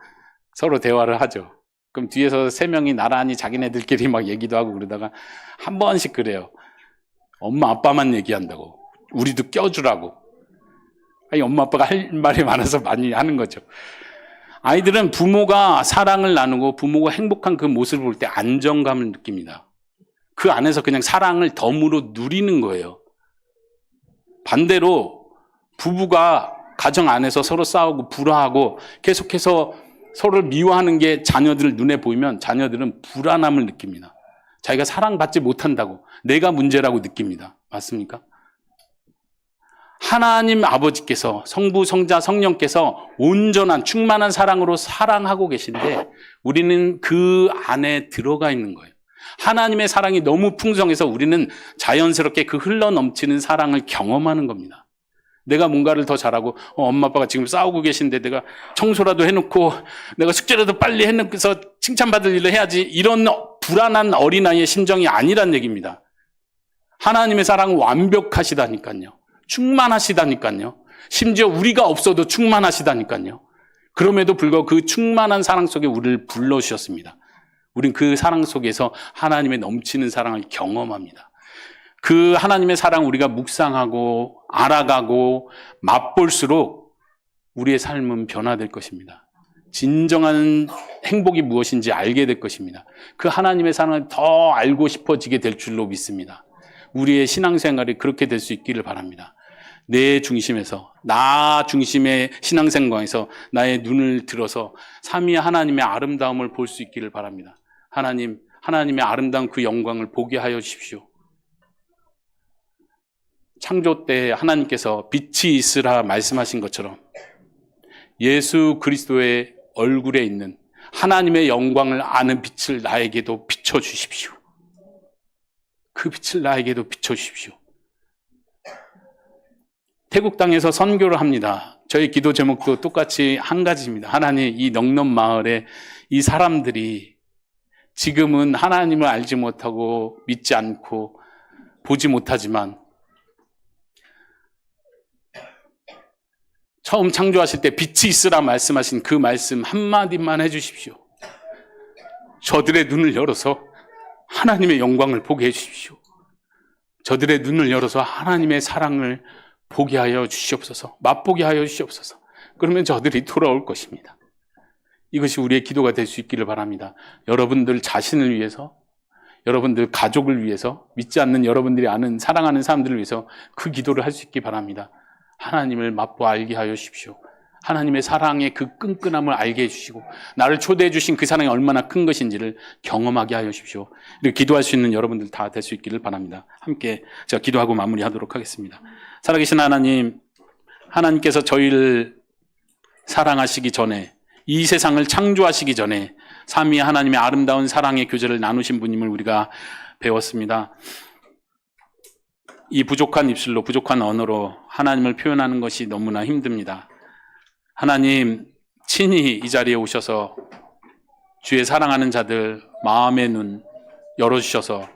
서로 대화를 하죠. 그럼 뒤에서 세 명이 나란히 자기네들끼리 막 얘기도 하고 그러다가 한 번씩 그래요. 엄마 아빠만 얘기한다고. 우리도 껴주라고. 아니, 엄마 아빠가 할 말이 많아서 많이 하는 거죠. 아이들은 부모가 사랑을 나누고 부모가 행복한 그 모습을 볼 때 안정감을 느낍니다. 그 안에서 그냥 사랑을 덤으로 누리는 거예요. 반대로 부부가 가정 안에서 서로 싸우고 불화하고 계속해서 서로를 미워하는 게 자녀들 눈에 보이면 자녀들은 불안함을 느낍니다. 자기가 사랑받지 못한다고, 내가 문제라고 느낍니다. 맞습니까? 하나님 아버지께서, 성부, 성자, 성령께서 온전한 충만한 사랑으로 사랑하고 계신데 우리는 그 안에 들어가 있는 거예요. 하나님의 사랑이 너무 풍성해서 우리는 자연스럽게 그 흘러넘치는 사랑을 경험하는 겁니다. 내가 뭔가를 더 잘하고 엄마 아빠가 지금 싸우고 계신데 내가 청소라도 해놓고 내가 숙제라도 빨리 해놓고서 칭찬받을 일을 해야지, 이런 불안한 어린아이의 심정이 아니란 얘기입니다. 하나님의 사랑은 완벽하시다니까요. 충만하시다니까요. 심지어 우리가 없어도 충만하시다니까요. 그럼에도 불구하고 그 충만한 사랑 속에 우리를 불러주셨습니다. 우린 그 사랑 속에서 하나님의 넘치는 사랑을 경험합니다. 그 하나님의 사랑 우리가 묵상하고 알아가고 맛볼수록 우리의 삶은 변화될 것입니다. 진정한 행복이 무엇인지 알게 될 것입니다. 그 하나님의 사랑을 더 알고 싶어지게 될 줄로 믿습니다. 우리의 신앙생활이 그렇게 될 수 있기를 바랍니다. 내 중심에서, 나 중심의 신앙생활에서 나의 눈을 들어서 삼위 하나님의 아름다움을 볼 수 있기를 바랍니다. 하나님의 아름다운 그 영광을 보게 하여 주십시오. 창조 때 하나님께서 빛이 있으라 말씀하신 것처럼 예수 그리스도의 얼굴에 있는 하나님의 영광을 아는 빛을 나에게도 비춰주십시오. 그 빛을 나에게도 비춰주십시오. 태국 땅에서 선교를 합니다. 저희 기도 제목도 똑같이 한 가지입니다. 하나님, 이 넉넉 마을에 이 사람들이 지금은 하나님을 알지 못하고 믿지 않고 보지 못하지만 처음 창조하실 때 빛이 있으라 말씀하신 그 말씀 한마디만 해주십시오. 저들의 눈을 열어서 하나님의 영광을 보게 해주십시오. 저들의 눈을 열어서 하나님의 사랑을 보게 하여 주시옵소서. 맛보게 하여 주시옵소서. 그러면 저들이 돌아올 것입니다. 이것이 우리의 기도가 될 수 있기를 바랍니다. 여러분들 자신을 위해서, 여러분들 가족을 위해서, 믿지 않는 여러분들이 아는 사랑하는 사람들을 위해서 그 기도를 할 수 있기 바랍니다. 하나님을 맛보 알게 하여 주십시오. 하나님의 사랑의 그 끈끈함을 알게 해주시고 나를 초대해 주신 그 사랑이 얼마나 큰 것인지를 경험하게 하여 주십시오. 이렇게 기도할 수 있는 여러분들 다 될 수 있기를 바랍니다. 함께 제가 기도하고 마무리하도록 하겠습니다. 살아계신 하나님, 하나님께서 저희를 사랑하시기 전에, 이 세상을 창조하시기 전에 삼위 하나님의 아름다운 사랑의 교제를 나누신 분임을 우리가 배웠습니다. 이 부족한 입술로, 부족한 언어로 하나님을 표현하는 것이 너무나 힘듭니다. 하나님, 친히 이 자리에 오셔서 주의 사랑하는 자들 마음의 눈 열어주셔서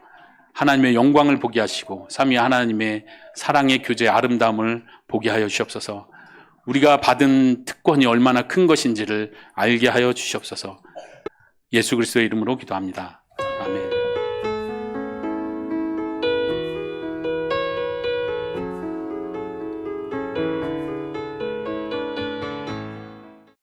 하나님의 영광을 보게 하시고 삼위 하나님의 사랑의 교제의 아름다움을 보게 하여 주시옵소서. 우리가 받은 특권이 얼마나 큰 것인지를 알게 하여 주시옵소서. 예수 그리스도의 이름으로 기도합니다.